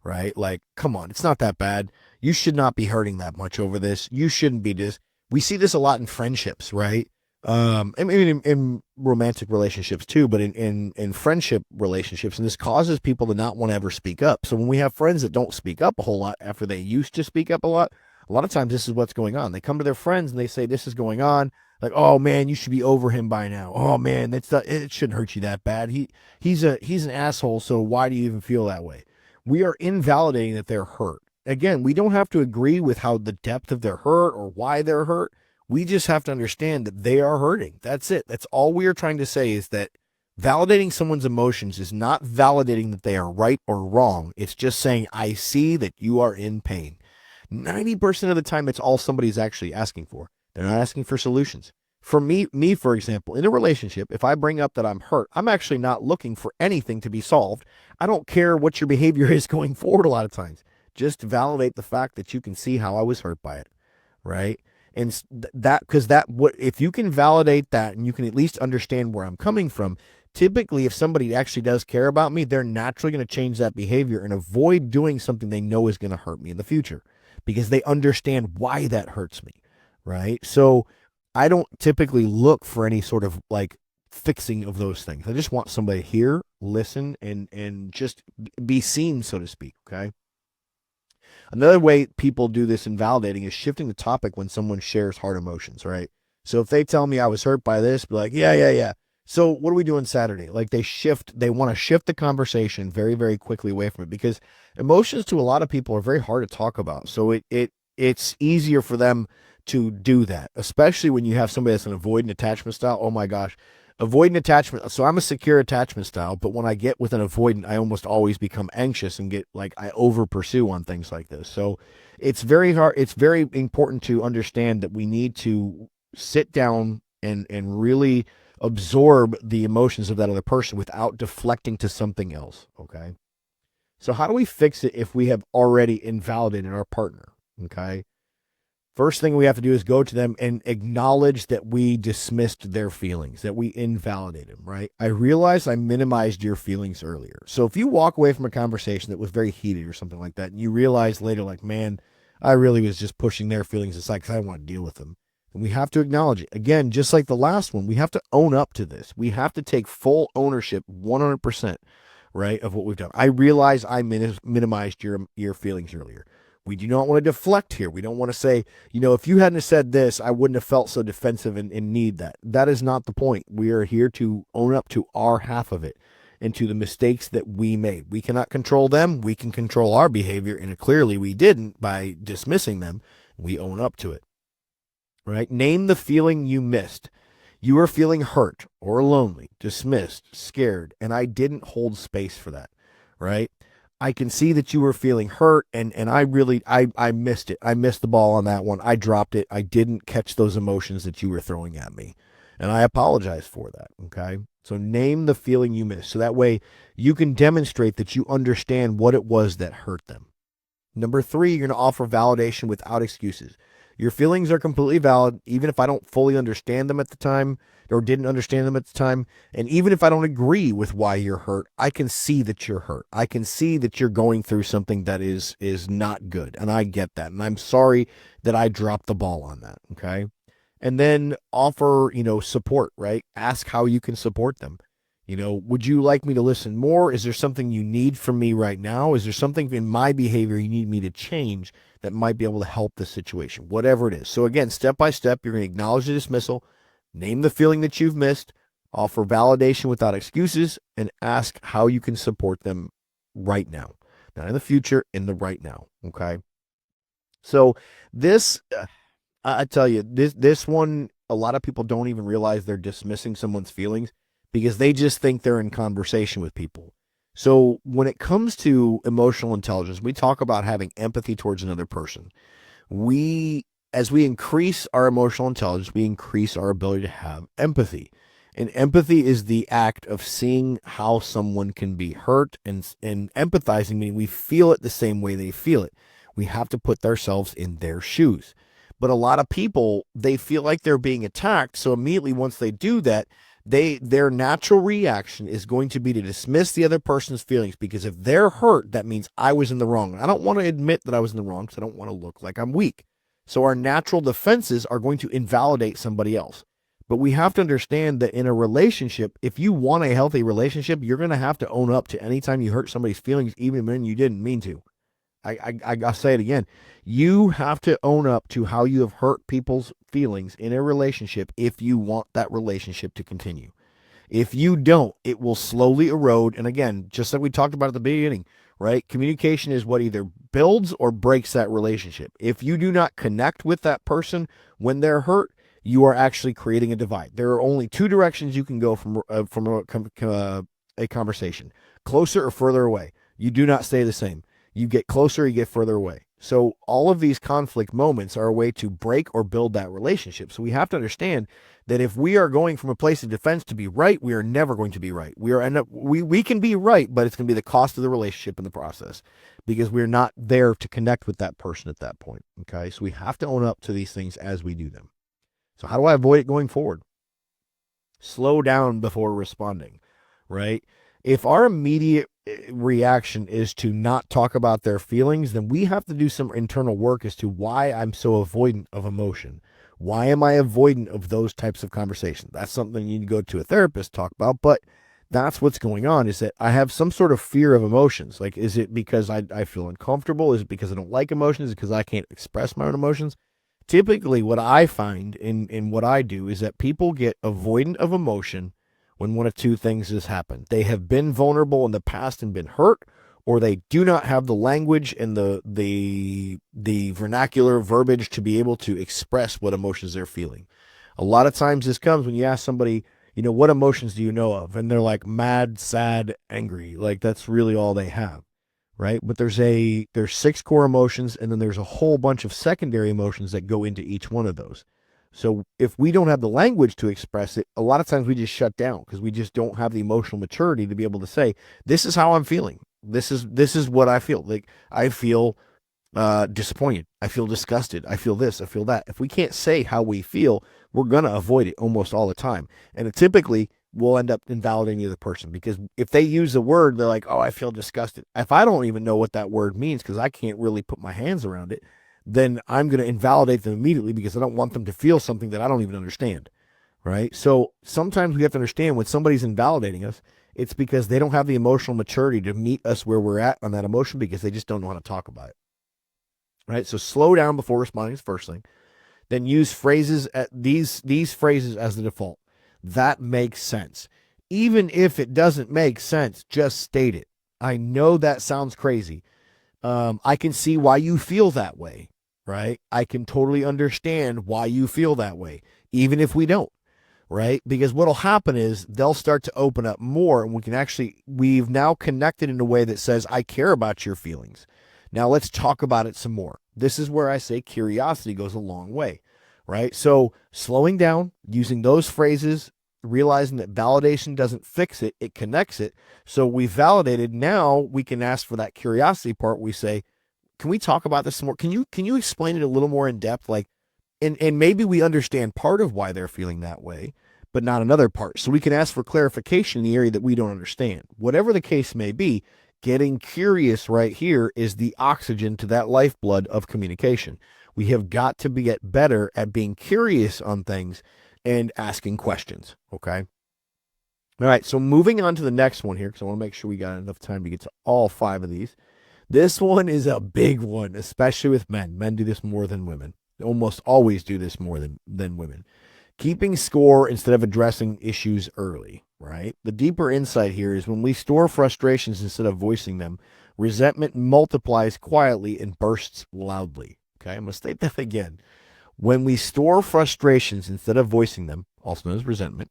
right? Like, come on, it's not that bad. You should not be hurting that much over this. You shouldn't be this. We see this a lot in friendships, right? I mean, in romantic relationships too, but in friendship relationships, and this causes people to not want to ever speak up. So when we have friends that don't speak up a whole lot after they used to speak up a lot of times this is what's going on. They come to their friends and they say, this is going on. Like, oh man, you should be over him by now. Oh man, it shouldn't hurt you that bad. He's an asshole. So why do you even feel that way? We are invalidating that they're hurt. Again, we don't have to agree with how the depth of their hurt or why they're hurt. We just have to understand that they are hurting. That's it. That's all we are trying to say, is that validating someone's emotions is not validating that they are right or wrong. It's just saying, I see that you are in pain. 90% of the time, it's all somebody's actually asking for. They're not asking for solutions. For me, for example, in a relationship, if I bring up that I'm hurt, I'm actually not looking for anything to be solved. I don't care what your behavior is going forward a lot of times. Just validate the fact that you can see how I was hurt by it, right? And if you can validate that and you can at least understand where I'm coming from, typically if somebody actually does care about me, they're naturally going to change that behavior and avoid doing something they know is going to hurt me in the future, because they understand why that hurts me, right? So I don't typically look for any sort of like fixing of those things. I just want somebody to hear, listen, and just be seen, so to speak, okay? Another way people do this in validating is shifting the topic when someone shares hard emotions, right? So if they tell me I was hurt by this, be like, yeah. So what are we doing Saturday? Like they want to shift the conversation very, very quickly away from it, because emotions to a lot of people are very hard to talk about. So it's easier for them to do that, especially when you have somebody that's an avoidant attachment style. Oh my gosh. Avoidant attachment. So I'm a secure attachment style, but when I get with an avoidant, I almost always become anxious and get like, I over pursue on things like this. So it's very hard. It's very important to understand that we need to sit down and really absorb the emotions of that other person without deflecting to something else. Okay. So how do we fix it if we have already invalidated our partner? Okay. First thing we have to do is go to them and acknowledge that we dismissed their feelings, that we invalidated them, right? I realize I minimized your feelings earlier. So if you walk away from a conversation that was very heated or something like that, and you realize later, like, man, I really was just pushing their feelings aside because I didn't want to deal with them. And we have to acknowledge it. Again, just like the last one, we have to own up to this. We have to take full ownership, 100%, right, of what we've done. I realize I minimized your feelings earlier. We do not want to deflect here. We don't want to say, if you hadn't said this, I wouldn't have felt so defensive and need that. That is not the point. We are here to own up to our half of it and to the mistakes that we made. We cannot control them. We can control our behavior, and clearly we didn't by dismissing them. We own up to it, right? Name the feeling you missed. You are feeling hurt or lonely, dismissed, scared, and I didn't hold space for that, right? I can see that you were feeling hurt, and I missed it. I missed the ball on that one. I dropped it. I didn't catch those emotions that you were throwing at me, and I apologize for that, okay? So name the feeling you missed, so that way you can demonstrate that you understand what it was that hurt them. Number 3, you're going to offer validation without excuses. Your feelings are completely valid, even if I don't fully understand them at the time or didn't understand them at the time. And even if I don't agree with why you're hurt, I can see that you're hurt. I can see that you're going through something that is not good. And I get that. And I'm sorry that I dropped the ball on that. Okay. And then offer, support, right? Ask how you can support them. Would you like me to listen more? Is there something you need from me right now? Is there something in my behavior you need me to change that might be able to help the situation? Whatever it is. So again, step by step, you're going to acknowledge the dismissal, name the feeling that you've missed, offer validation without excuses, and ask how you can support them right now. Not in the future, in the right now. Okay. So this, I tell you, this one, a lot of people don't even realize they're dismissing someone's feelings because they just think they're in conversation with people. So when it comes to emotional intelligence, we talk about having empathy towards another person. As we increase our emotional intelligence, we increase our ability to have empathy. And empathy is the act of seeing how someone can be hurt, and empathizing meaning we feel it the same way they feel it. We have to put ourselves in their shoes. But a lot of people, they feel like they're being attacked. So immediately once they do that, their natural reaction is going to be to dismiss the other person's feelings, because if they're hurt, that means I was in the wrong. I don't want to admit that I was in the wrong because I don't want to look like I'm weak. So our natural defenses are going to invalidate somebody else. But we have to understand that in a relationship, if you want a healthy relationship, you're going to have to own up to any time you hurt somebody's feelings, even when you didn't mean to. I'll say it again. You have to own up to how you have hurt people's feelings in a relationship if you want that relationship to continue. If you don't, it will slowly erode. And again, just like we talked about at the beginning, right? Communication is what either builds or breaks that relationship. If you do not connect with that person when they're hurt, you are actually creating a divide. There are only 2 directions you can go from a conversation: closer or further away. You do not stay the same. You get closer, you get further away. So all of these conflict moments are a way to break or build that relationship. So we have to understand that if we are going from a place of defense to be right, we are never going to be right. We can be right, but it's going to be the cost of the relationship in the process, because we're not there to connect with that person at that point. Okay. So we have to own up to these things as we do them. So how do I avoid it going forward? Slow down before responding, right? If our immediate reaction is to not talk about their feelings, then we have to do some internal work as to why I'm so avoidant of emotion. Why am I avoidant of those types of conversations? That's something you need to go to a therapist to talk about, but that's what's going on, is that I have some sort of fear of emotions. Like, is it because I feel uncomfortable? Is it because I don't like emotions? Is it because I can't express my own emotions? Typically, what I find in what I do is that people get avoidant of emotion when one of 2 things has happened. They have been vulnerable in the past and been hurt, or they do not have the language and the vernacular verbiage to be able to express what emotions they're feeling. A lot of times this comes when you ask somebody, what emotions do you know of? And they're like mad, sad, angry. Like that's really all they have, right? But there's 6 core emotions, and then there's a whole bunch of secondary emotions that go into each one of those. So if we don't have the language to express it, a lot of times we just shut down because we just don't have the emotional maturity to be able to say, this is how I'm feeling. This is what I feel. Like I feel disappointed. I feel disgusted. I feel this. I feel that. If we can't say how we feel, we're going to avoid it almost all the time. And it typically will end up invalidating the other person, because if they use a word, they're like, oh, I feel disgusted. If I don't even know what that word means because I can't really put my hands around it, then I'm going to invalidate them immediately because I don't want them to feel something that I don't even understand. Right. So sometimes we have to understand when somebody's invalidating us, it's because they don't have the emotional maturity to meet us where we're at on that emotion, because they just don't know how to talk about it. Right. So slow down before responding is the first thing. Then use phrases at these phrases as the default. That makes sense. Even if it doesn't make sense, just state it. I know that sounds crazy. I can see why you feel that way, right? I can totally understand why you feel that way, even if we don't, right? Because what'll happen is they'll start to open up more, and we've now connected in a way that says, I care about your feelings. Now let's talk about it some more. This is where I say curiosity goes a long way, right? So slowing down, using those phrases, realizing that validation doesn't fix it, it connects it. So we validated. Now we can ask for that curiosity part. We say, can we talk about this some more? Can you explain it a little more in depth? Like, and maybe we understand part of why they're feeling that way, but not another part. So we can ask for clarification in the area that we don't understand. Whatever the case may be, getting curious right here is the oxygen to that lifeblood of communication. We have got to get better at being curious on things and asking questions. Okay. All right. So moving on to the next one here, because I want to make sure we got enough time to get to all 5 of these. This one is a big one, especially with men. Men do this more than women. They almost always do this more than women. Keeping score instead of addressing issues early, right? The deeper insight here is when we store frustrations instead of voicing them, resentment multiplies quietly and bursts loudly. Okay, I'm going to state that again. When we store frustrations instead of voicing them, also known as resentment,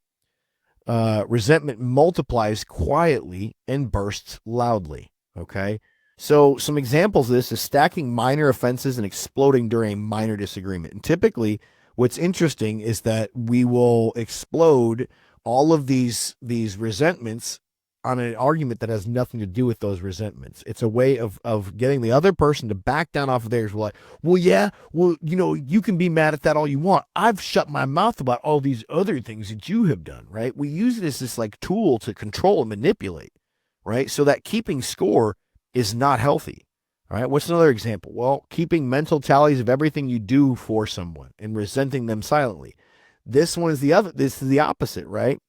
resentment multiplies quietly and bursts loudly. Okay, so some examples of this is stacking minor offenses and exploding during a minor disagreement. And typically, what's interesting is that we will explode all of these resentments on an argument that has nothing to do with those resentments. It's a way of getting the other person to back down off of theirs. Like, well, yeah, well, you can be mad at that all you want. I've shut my mouth about all these other things that you have done, right? We use it as this like tool to control and manipulate, right? So that keeping score is not healthy. All right. What's another example? Well, keeping mental tallies of everything you do for someone and resenting them silently. This is the opposite, right?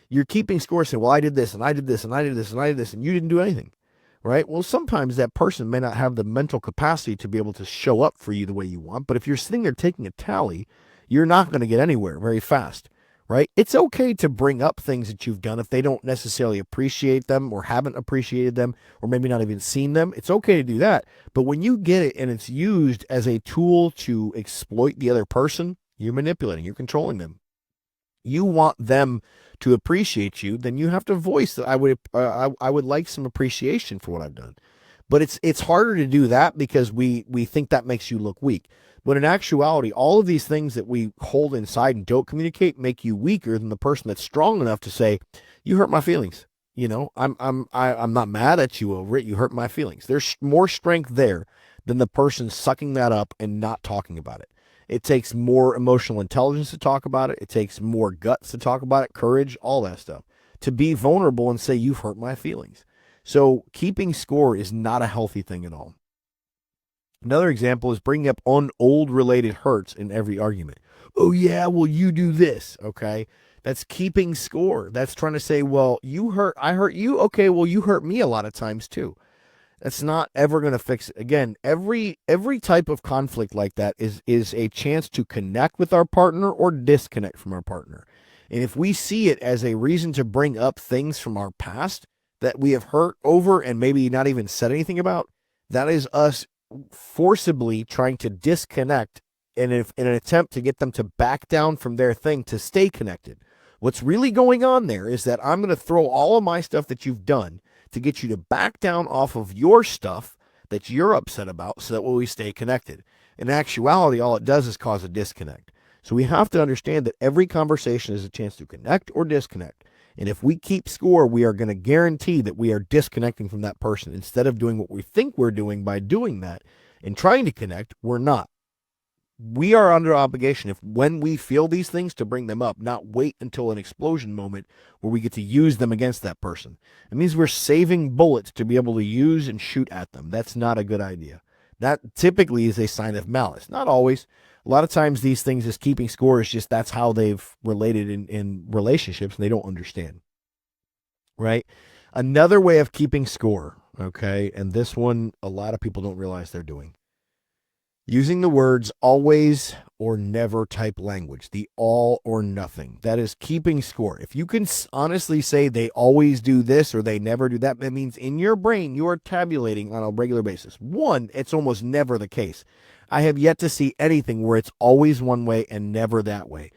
You're keeping score saying, well, I did this and I did this and I did this and I did this and you didn't do anything, right? Well, sometimes that person may not have the mental capacity to be able to show up for you the way you want. But if you're sitting there taking a tally, you're not going to get anywhere very fast, right? It's okay to bring up things that you've done if they don't necessarily appreciate them or haven't appreciated them or maybe not even seen them. It's okay to do that. But when you get it and it's used as a tool to exploit the other person, you're manipulating, you're controlling them. You want them to appreciate you, then you have to voice that I would like some appreciation for what I've done. But it's harder to do that because we think that makes you look weak. But in actuality, all of these things that we hold inside and don't communicate make you weaker than the person that's strong enough to say, "You hurt my feelings." I'm not mad at you over it. You hurt my feelings. There's more strength there than the person sucking that up and not talking about it. It takes more emotional intelligence to talk about it. It takes more guts to talk about it, courage, all that stuff. To be vulnerable and say, you've hurt my feelings. So keeping score is not a healthy thing at all. Another example is bringing up old related hurts in every argument. Oh, yeah, well, you do this, okay? That's keeping score. That's trying to say, well, I hurt you. Okay, well, you hurt me a lot of times too. That's not ever going to fix it. Again, every type of conflict like that is a chance to connect with our partner or disconnect from our partner. And if we see it as a reason to bring up things from our past that we have hurt over and maybe not even said anything about, that is us forcibly trying to disconnect in an attempt to get them to back down from their thing to stay connected. What's really going on there is that I'm going to throw all of my stuff that you've done to get you to back down off of your stuff that you're upset about so that we stay connected. In actuality, all it does is cause a disconnect. So we have to understand that every conversation is a chance to connect or disconnect. And if we keep score, we are going to guarantee that we are disconnecting from that person instead of doing what we think we're doing by doing that. and trying to connect, we're not. We are under obligation if when we feel these things to bring them up, not wait until an explosion moment where we get to use them against that person. It means we're saving bullets to be able to use and shoot at them. That's not a good idea. That typically is a sign of malice. Not always. A lot of times these things is keeping score is just that's how they've related in relationships and they don't understand. Right? Another way of keeping score, okay, and this one a lot of people don't realize they're doing. Using the words always or never type language, the all or nothing. That is keeping score. If you can honestly say they always do this or they never do that, that means in your brain you are tabulating on a regular basis. One, it's almost never the case. I have yet to see anything where it's always one way and never that way.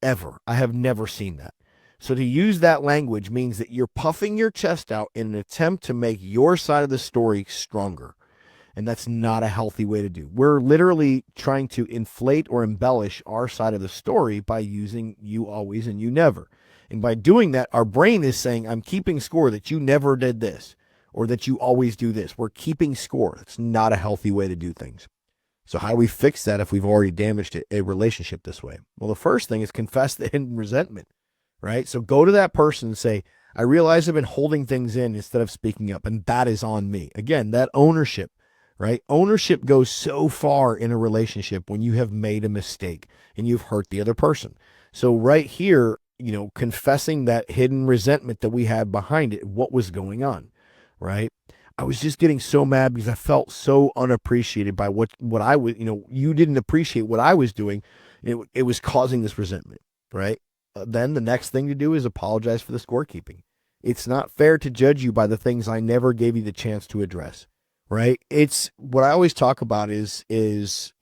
Ever. I have never seen that. So to use that language means that you're puffing your chest out in an attempt to make your side of the story stronger. And that's not a healthy way to do. We're literally trying to inflate or embellish our side of the story by using you always and you never. And by doing that, our brain is saying, I'm keeping score that you never did this or that you always do this. We're keeping score. It's not a healthy way to do things. So how do we fix that if we've already damaged a relationship this way? Well, the first thing is confess the hidden resentment, right? So go to that person and say, I realize I've been holding things in instead of speaking up, and that is on me. Again, that ownership. Right? Ownership goes so far in a relationship when you have made a mistake and you've hurt the other person. So right here, confessing that hidden resentment that we had behind it, what was going on, right? I was just getting so mad because I felt so unappreciated by what I was, you didn't appreciate what I was doing. It was causing this resentment, right? Then the next thing to do is apologize for the scorekeeping. It's not fair to judge you by the things I never gave you the chance to address. Right? It's what I always talk about is, and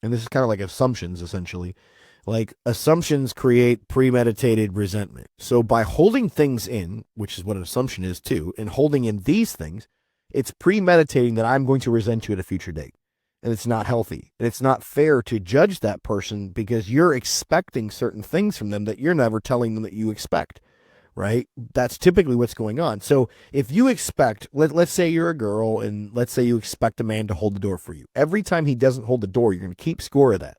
this is kind of like assumptions essentially. Like assumptions create premeditated resentment. So by holding things in, which is what an assumption is too, and holding in these things, it's premeditating that I'm going to resent you at a future date. And it's not healthy. And it's not fair to judge that person because you're expecting certain things from them that you're never telling them that you expect. Right? That's typically what's going on. So if you expect, let's say you're a girl and let's say you expect a man to hold the door for you. Every time he doesn't hold the door, you're going to keep score of that.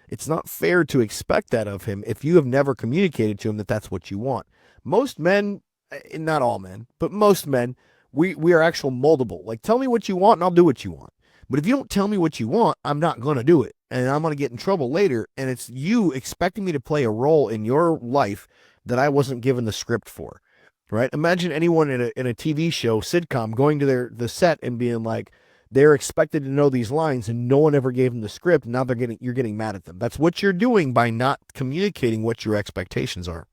It's not fair to expect that of him if you have never communicated to him that that's what you want. Most men, not all men, but most men, we are actual moldable. Like, tell me what you want and I'll do what you want. But if you don't tell me what you want, I'm not going to do it. And I'm going to get in trouble later. And it's you expecting me to play a role in your life that I wasn't given the script for, right? Imagine anyone in a TV show, sitcom, going to the set and being like, they're expected to know these lines and no one ever gave them the script. And now you're getting mad at them. That's what you're doing by not communicating what your expectations are.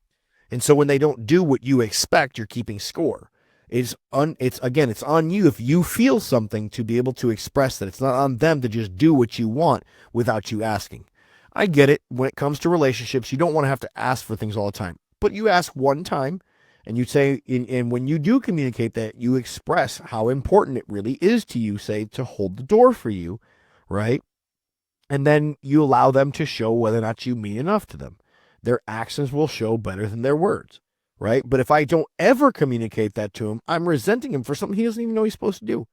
And so when they don't do what you expect, you're keeping score. It's on you if you feel something to be able to express that. It's not on them to just do what you want without you asking. I get it. When it comes to relationships, you don't want to have to ask for things all the time. But you ask one time and you say, and when you do communicate that, you express how important it really is to you, say, to hold the door for you, right? And then you allow them to show whether or not you mean enough to them. Their actions will show better than their words, right? But if I don't ever communicate that to him, I'm resenting him for something he doesn't even know he's supposed to do.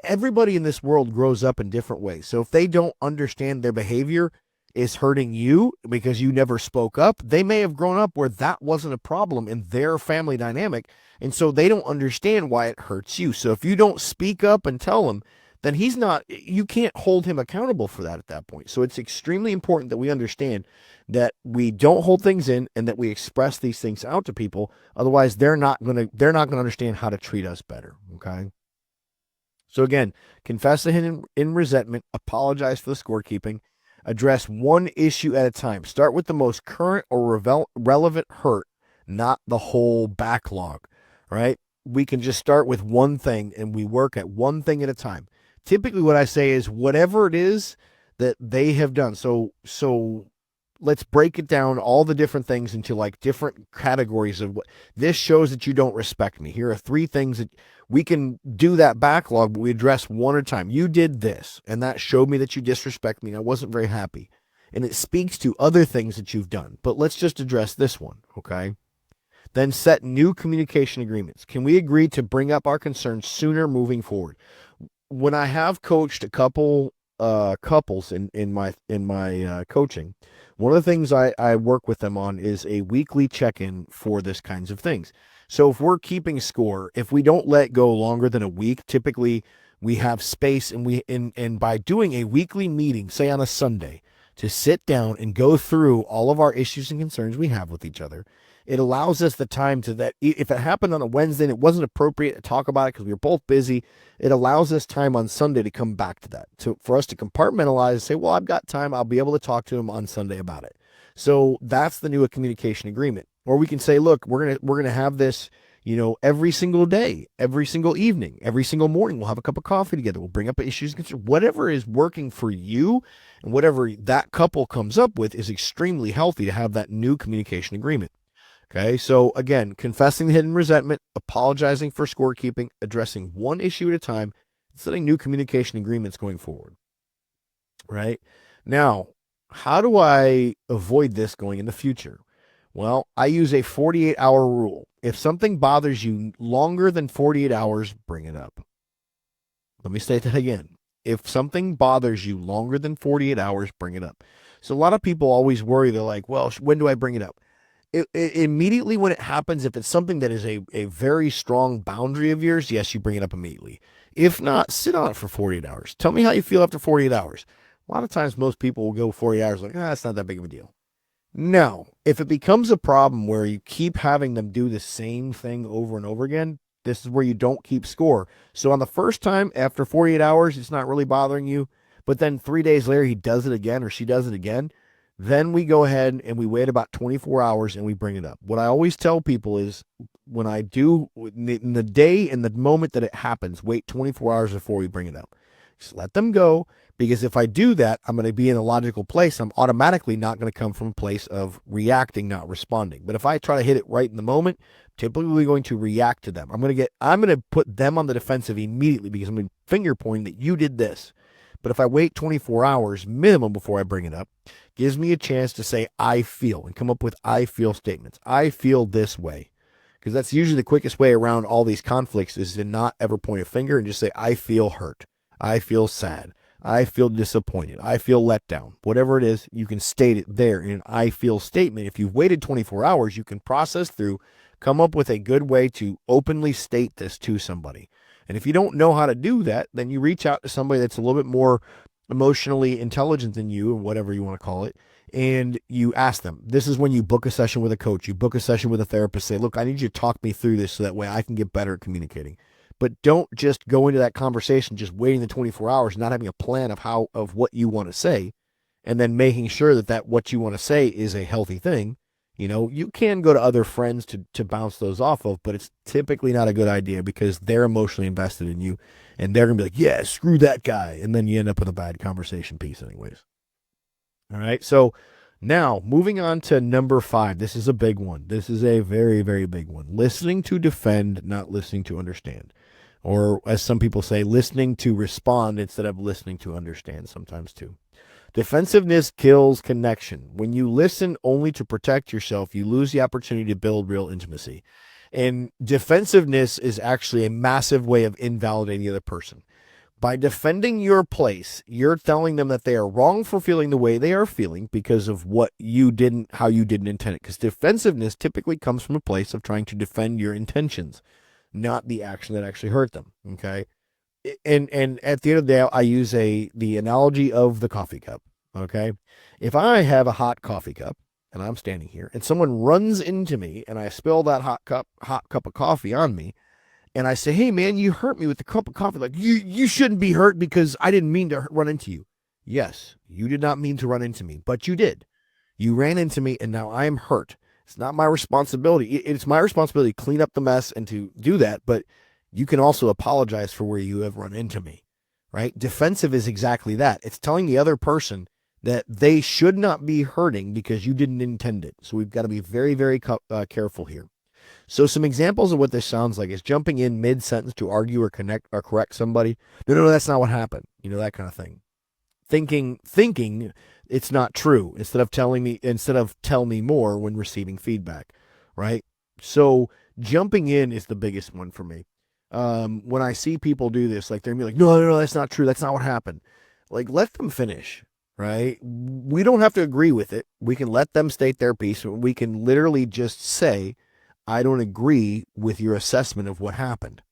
Everybody in this world grows up in different ways. So if they don't understand their behavior is hurting you because you never spoke up, they may have grown up where that wasn't a problem in their family dynamic. And so they don't understand why it hurts you. So if you don't speak up and tell him, then you can't hold him accountable for that at that point. So it's extremely important that we understand that we don't hold things in and that we express these things out to people. Otherwise, they're not going to understand how to treat us better. Okay. So again, confess the hidden in resentment, apologize for the scorekeeping. Address one issue at a time. Start with the most current or relevant hurt, not the whole backlog, right? We can just start with one thing and we work at one thing at a time. Typically what I say is whatever it is that they have done. So let's break it down, all the different things into like different categories of what this shows that you don't respect me. Here are 3 things that we can do that backlog, but we address one at a time. You did this, and that showed me that you disrespect me. And I wasn't very happy. And it speaks to other things that you've done, but let's just address this one. Okay. Then set new communication agreements. Can we agree to bring up our concerns sooner moving forward? when I have coached a couple couples in my coaching, one of the things I work with them on is a weekly check-in for this kinds of things. So if we're keeping score, if we don't let go longer than a week, typically we have space, and by doing a weekly meeting, say on a Sunday, to sit down and go through all of our issues and concerns we have with each other, it allows us the time to that. If it happened on a Wednesday and it wasn't appropriate to talk about it because we were both busy, it allows us time on Sunday to come back to that. So for us to compartmentalize and say, well, I've got time. I'll be able to talk to him on Sunday about it. So that's the new communication agreement. Or we can say, look, we're gonna have this, every single day, every single evening, every single morning. We'll have a cup of coffee together. We'll bring up issues, whatever is working for you, and whatever that couple comes up with is extremely healthy to have that new communication agreement. Okay, so again, confessing the hidden resentment, apologizing for scorekeeping, addressing one issue at a time, setting new communication agreements going forward. Right? Now, how do I avoid this going in the future? Well, I use a 48-hour rule. If something bothers you longer than 48 hours, bring it up. Let me state that again. If something bothers you longer than 48 hours, bring it up. So a lot of people always worry. They're like, well, when do I bring it up? Immediately when it happens, if it's something that is a very strong boundary of yours, yes, you bring it up immediately. If not, sit on it for 48 hours. Tell me how you feel after 48 hours. A lot of times most people will go 48 hours like, it's not that big of a deal. Now, if it becomes a problem where you keep having them do the same thing over and over again, this is where you don't keep score. So on the first time, after 48 hours, it's not really bothering you. But then 3 days later, he does it again or she does it again. Then we go ahead and we wait about 24 hours and we bring it up. What I always tell people is when I do, in the day and the moment that it happens, wait 24 hours before we bring it up. Just let them go, because if I do that, I'm going to be in a logical place. I'm automatically not going to come from a place of reacting, not responding. But if I try to hit it right in the moment, typically going to react to them. I'm going to put them on the defensive immediately because I'm going to finger pointing that you did this. But if I wait 24 hours minimum before I bring it up, gives me a chance to say, I feel, and come up with I feel statements. I feel this way. Because that's usually the quickest way around all these conflicts, is to not ever point a finger and just say, I feel hurt. I feel sad. I feel disappointed. I feel let down. Whatever it is, you can state it there in an I feel statement. If you've waited 24 hours, you can process through, come up with a good way to openly state this to somebody. And if you don't know how to do that, then you reach out to somebody that's a little bit more emotionally intelligent than you, or whatever you want to call it, and you ask them. This is when you book a session with a coach. You book a session with a therapist. Say, look, I need you to talk me through this so that way I can get better at communicating. But don't just go into that conversation just waiting the 24 hours, not having a plan of what you want to say, and then making sure that what you want to say is a healthy thing. You can go to other friends to bounce those off of, but it's typically not a good idea because they're emotionally invested in you and they're going to be like, yeah, screw that guy. And then you end up with a bad conversation piece anyways. All right. So now moving on to number 5. This is a big one. This is a very, very big one. Listening to defend, not listening to understand. Or as some people say, listening to respond instead of listening to understand sometimes too. Defensiveness kills connection. When you listen only to protect yourself, you lose the opportunity to build real intimacy. And defensiveness is actually a massive way of invalidating the other person. By defending your place, you're telling them that they are wrong for feeling the way they are feeling because of how you didn't intend it. Because defensiveness typically comes from a place of trying to defend your intentions, not the action that actually hurt them. Okay. And at the end of the day, I use the analogy of the coffee cup. Okay. If I have a hot coffee cup and I'm standing here and someone runs into me and I spill that hot cup of coffee on me, and I say, hey man, you hurt me with the cup of coffee. Like you shouldn't be hurt because I didn't mean to run into you. Yes, you did not mean to run into me, but you did. You ran into me and now I am hurt. It's not my responsibility. It's my responsibility to clean up the mess and to do that. But you can also apologize for where you have run into me, right? Defensive is exactly that. It's telling the other person that they should not be hurting because you didn't intend it. So we've got to be very, very careful here. So some examples of what this sounds like is jumping in mid-sentence to argue or correct somebody. No, that's not what happened. That kind of thing. Thinking it's not true instead of tell me more when receiving feedback, right? So jumping in is the biggest one for me. when I see people do this, like they're gonna be like, no, that's not true. That's not what happened. Like, let them finish, right? We don't have to agree with it. We can let them state their piece. We can literally just say, I don't agree with your assessment of what happened.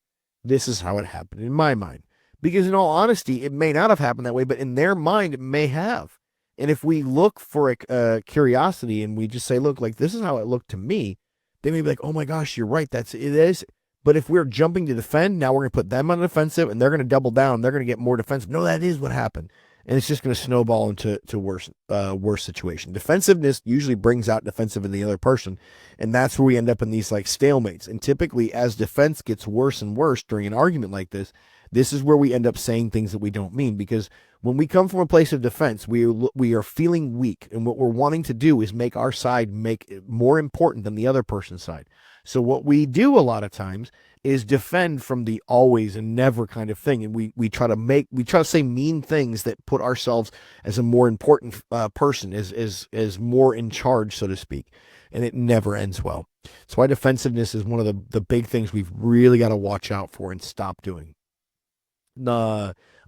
This is how it happened in my mind. Because in all honesty, it may not have happened that way, but in their mind, it may have. And if we look for a curiosity and we just say, look, like this is how it looked to me, they may be like, oh my gosh, you're right. It is. But if we're jumping to defend, now we're going to put them on the defensive and they're going to double down. They're going to get more defensive. No, that is what happened. And it's just going to snowball into worse situation. Defensiveness usually brings out defensive in the other person. And that's where we end up in these like stalemates. And typically as defense gets worse and worse during an argument like this is where we end up saying things that we don't mean, because when we come from a place of defense, we are feeling weak, and what we're wanting to do is make our side make it more important than the other person's side. So what we do a lot of times is defend from the always and never kind of thing, and we try to say mean things that put ourselves as a more important person, as more in charge, so to speak, and it never ends well. That's why defensiveness is one of the big things we've really got to watch out for and stop doing.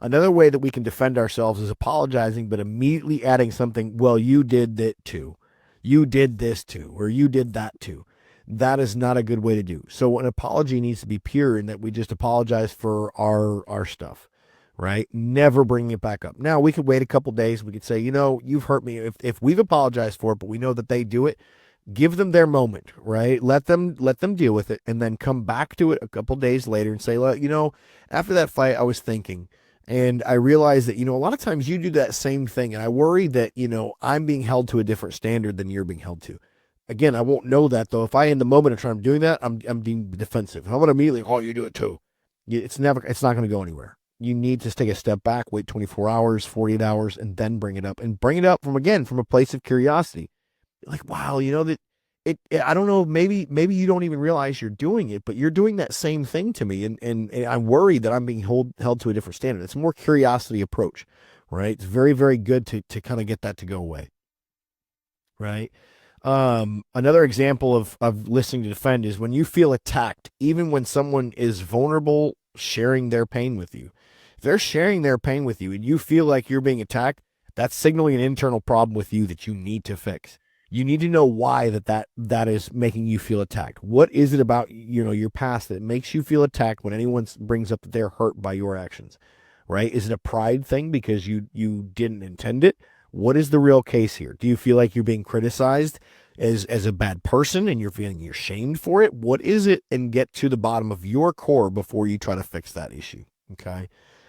Another way that we can defend ourselves is apologizing, but immediately adding something, well, you did that too. You did this too, or you did that too. That is not a good way to do. So an apology needs to be pure in that we just apologize for our stuff, right? Never bringing it back up. Now, we could wait a couple days. We could say, you've hurt me. If we've apologized for it, but we know that they do it, give them their moment, right? Let them deal with it, and then come back to it a couple days later and say, well, after that fight, I was thinking, and I realized that, a lot of times you do that same thing, and I worry that, I'm being held to a different standard than you're being held to. Again, I won't know that, though. If I, in the moment of trying doing that, I'm being defensive. I'm going to immediately, oh, you do it too. It's not going to go anywhere. You need to take a step back, wait 24 hours, 48 hours, and then bring it up, and bring it up from a place of curiosity. Like, wow, that I don't know, maybe you don't even realize you're doing it, but you're doing that same thing to me. And I'm worried that I'm being held to a different standard. It's a more curiosity approach, right? It's very, very good to kind of get that to go away. Right. Another example of listening to defend is when you feel attacked, even when someone is vulnerable, sharing their pain with you. If they're sharing their pain with you and you feel like you're being attacked, that's signaling an internal problem with you that you need to fix. You need to know why that is making you feel attacked. What is it about, your past that makes you feel attacked when anyone brings up that they're hurt by your actions, right? Is it a pride thing because you didn't intend it? What is the real case here? Do you feel like you're being criticized as a bad person and you're feeling you're shamed for it? What is it? And get to the bottom of your core before you try to fix that issue, okay?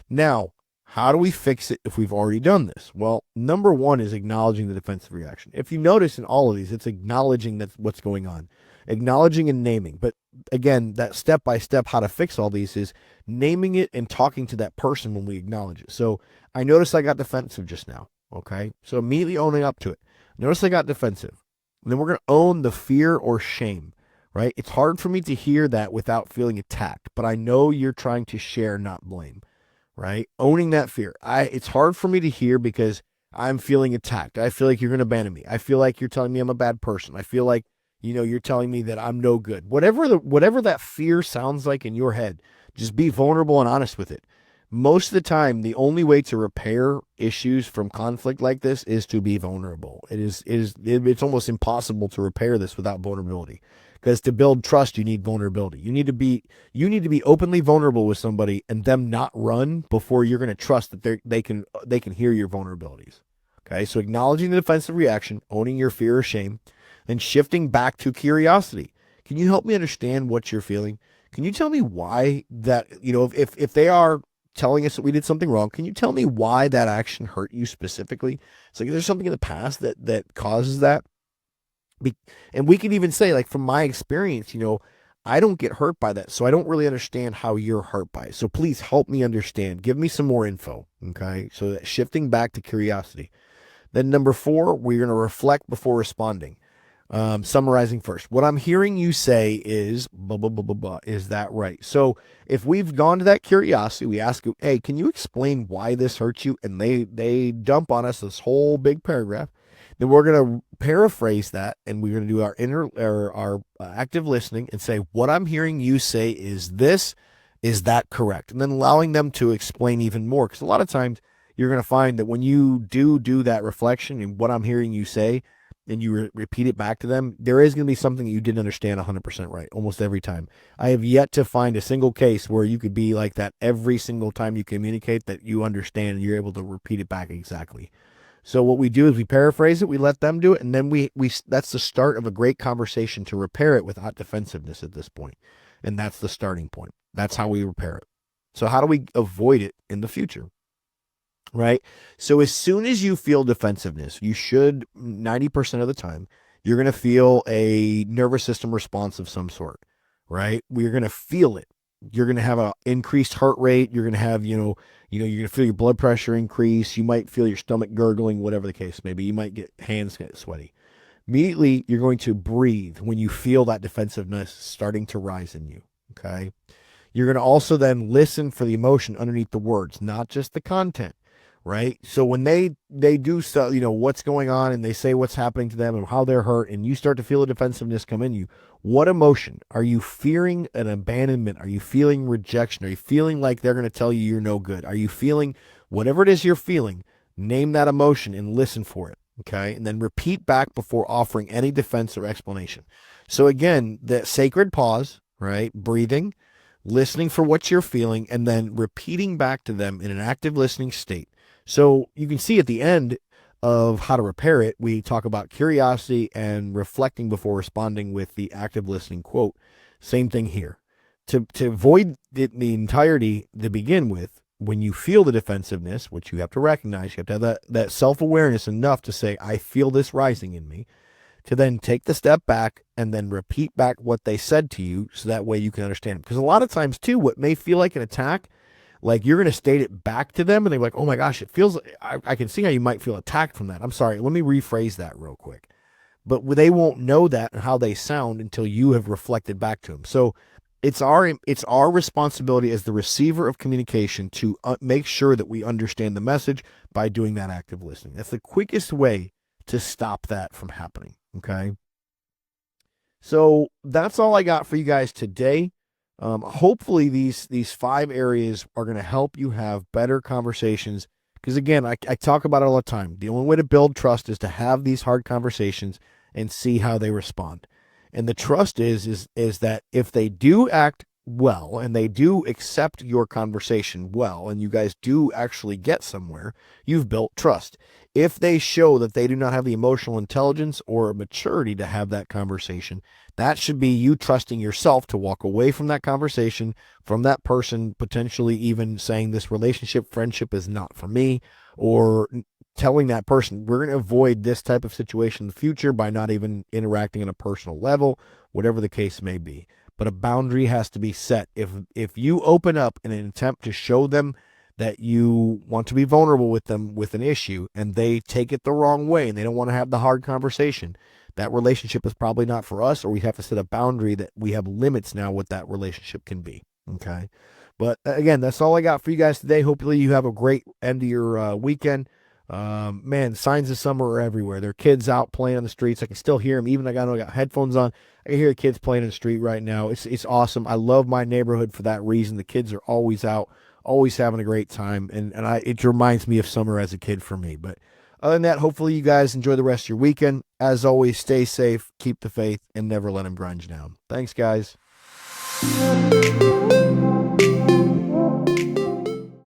Now, how do we fix it if we've already done this? Well, number one is acknowledging the defensive reaction. If you notice in all of these, it's acknowledging that's what's going on, acknowledging and naming. But again, that step-by-step how to fix all these is naming it and talking to that person when we acknowledge it. So I noticed I got defensive just now, okay? So immediately owning up to it. Notice I got defensive. And then we're going to own the fear or shame, right? It's hard for me to hear that without feeling attacked, but I know you're trying to share, not blame. Right? Owning that fear. It's hard for me to hear because I'm feeling attacked. I feel like you're going to abandon me. I feel like you're telling me I'm a bad person. I feel like, you're telling me that I'm no good. Whatever that fear sounds like in your head, just be vulnerable and honest with it. Most of the time, the only way to repair issues from conflict like this is to be vulnerable. It's almost impossible to repair this without vulnerability. Because to build trust, you need vulnerability. You need to be openly vulnerable with somebody and them not run before you're going to trust that they can hear your vulnerabilities. Okay, so acknowledging the defensive reaction, owning your fear or shame, then shifting back to curiosity. Can you help me understand what you're feeling? Can you tell me why that, if they are telling us that we did something wrong, can you tell me why that action hurt you specifically? It's like, there's something in the past that causes that. And we can even say, like, from my experience, I don't get hurt by that. So I don't really understand how you're hurt by it. So please help me understand. Give me some more info. Okay. So that shifting back to curiosity. Then number 4, we're going to reflect before responding. Summarizing first. What I'm hearing you say is blah, blah, blah, blah, blah. Is that right? So if we've gone to that curiosity, we ask, hey, can you explain why this hurts you? And they dump on us this whole big paragraph. Then we're going to paraphrase that, and we're going to do our active listening and say, what I'm hearing you say is this, Is that correct? And then allowing them to explain even more. Because a lot of times you're going to find that when you do that reflection and what I'm hearing you say, and you repeat it back to them, there is going to be something that you didn't understand 100% right almost every time. I have yet to find a single case where you could be like that every single time you communicate, that you understand and you're able to repeat it back exactly. So what we do is we paraphrase it, we let them do it, and then we that's the start of a great conversation to repair it without defensiveness at this point. And that's the starting point. That's how we repair it. So how do we avoid it in the future? Right? So as soon as you feel defensiveness, you should 90% of the time, you're going to feel a nervous system response of some sort, right? We're going to feel it. You're going to have an increased heart rate. You're going to have, you're going to feel your blood pressure increase. You might feel your stomach gurgling, whatever the case may be. You might get hands get sweaty. Immediately, you're going to breathe when you feel that defensiveness starting to rise in you, okay? You're going to also then listen for the emotion underneath the words, not just the content, right? So when they do stuff, what's going on, and they say what's happening to them and how they're hurt, and you start to feel the defensiveness come in you, what emotion? Are you fearing an abandonment? Are you feeling rejection? Are you feeling like they're going to tell you you're no good? Are you feeling whatever it is you're feeling? Name that emotion and listen for it, okay? And then repeat back before offering any defense or explanation. So again, the sacred pause, right? Breathing, listening for what you're feeling, and then repeating back to them in an active listening state. So you can see at the end of how to repair it, we talk about curiosity and reflecting before responding with the active listening quote. Same thing here. To avoid the entirety to begin with, when you feel the defensiveness, which you have to recognize, you have to have that self-awareness enough to say, I feel this rising in me, to then take the step back and then repeat back what they said to you so that way you can understand it. Because a lot of times, too, what may feel like an attack, like you're going to state it back to them and they're like, oh my gosh, it feels, I can see how you might feel attacked from that. I'm sorry, let me rephrase that real quick. But they won't know that and how they sound until you have reflected back to them. So it's our responsibility as the receiver of communication to make sure that we understand the message by doing that active listening. That's the quickest way to stop that from happening. Okay. So that's all I got for you guys today. Hopefully these 5 areas are going to help you have better conversations. Because again, I talk about it all the time. The only way to build trust is to have these hard conversations and see how they respond. And the trust is that if they do act well and they do accept your conversation well, and you guys do actually get somewhere, you've built trust. If they show that they do not have the emotional intelligence or maturity to have that conversation, that should be you trusting yourself to walk away from that conversation, from that person, potentially even saying this relationship, friendship is not for me, or telling that person, we're going to avoid this type of situation in the future by not even interacting on a personal level, whatever the case may be. But a boundary has to be set. If you open up in an attempt to show them that you want to be vulnerable with them with an issue and they take it the wrong way and they don't want to have the hard conversation, that relationship is probably not for us, or we have to set a boundary that we have limits now what that relationship can be. Okay. But again, that's all I got for you guys today. Hopefully you have a great end of your weekend. Man, signs of summer are everywhere. There are kids out playing on the streets. I can still hear them. Even I got headphones on. I can hear the kids playing in the street right now. It's awesome. I love my neighborhood for that reason. The kids are always out, always having a great time. And it reminds me of summer as a kid for me. But other than that, hopefully you guys enjoy the rest of your weekend. As always, stay safe, keep the faith, and never let them grind you down. Thanks, guys.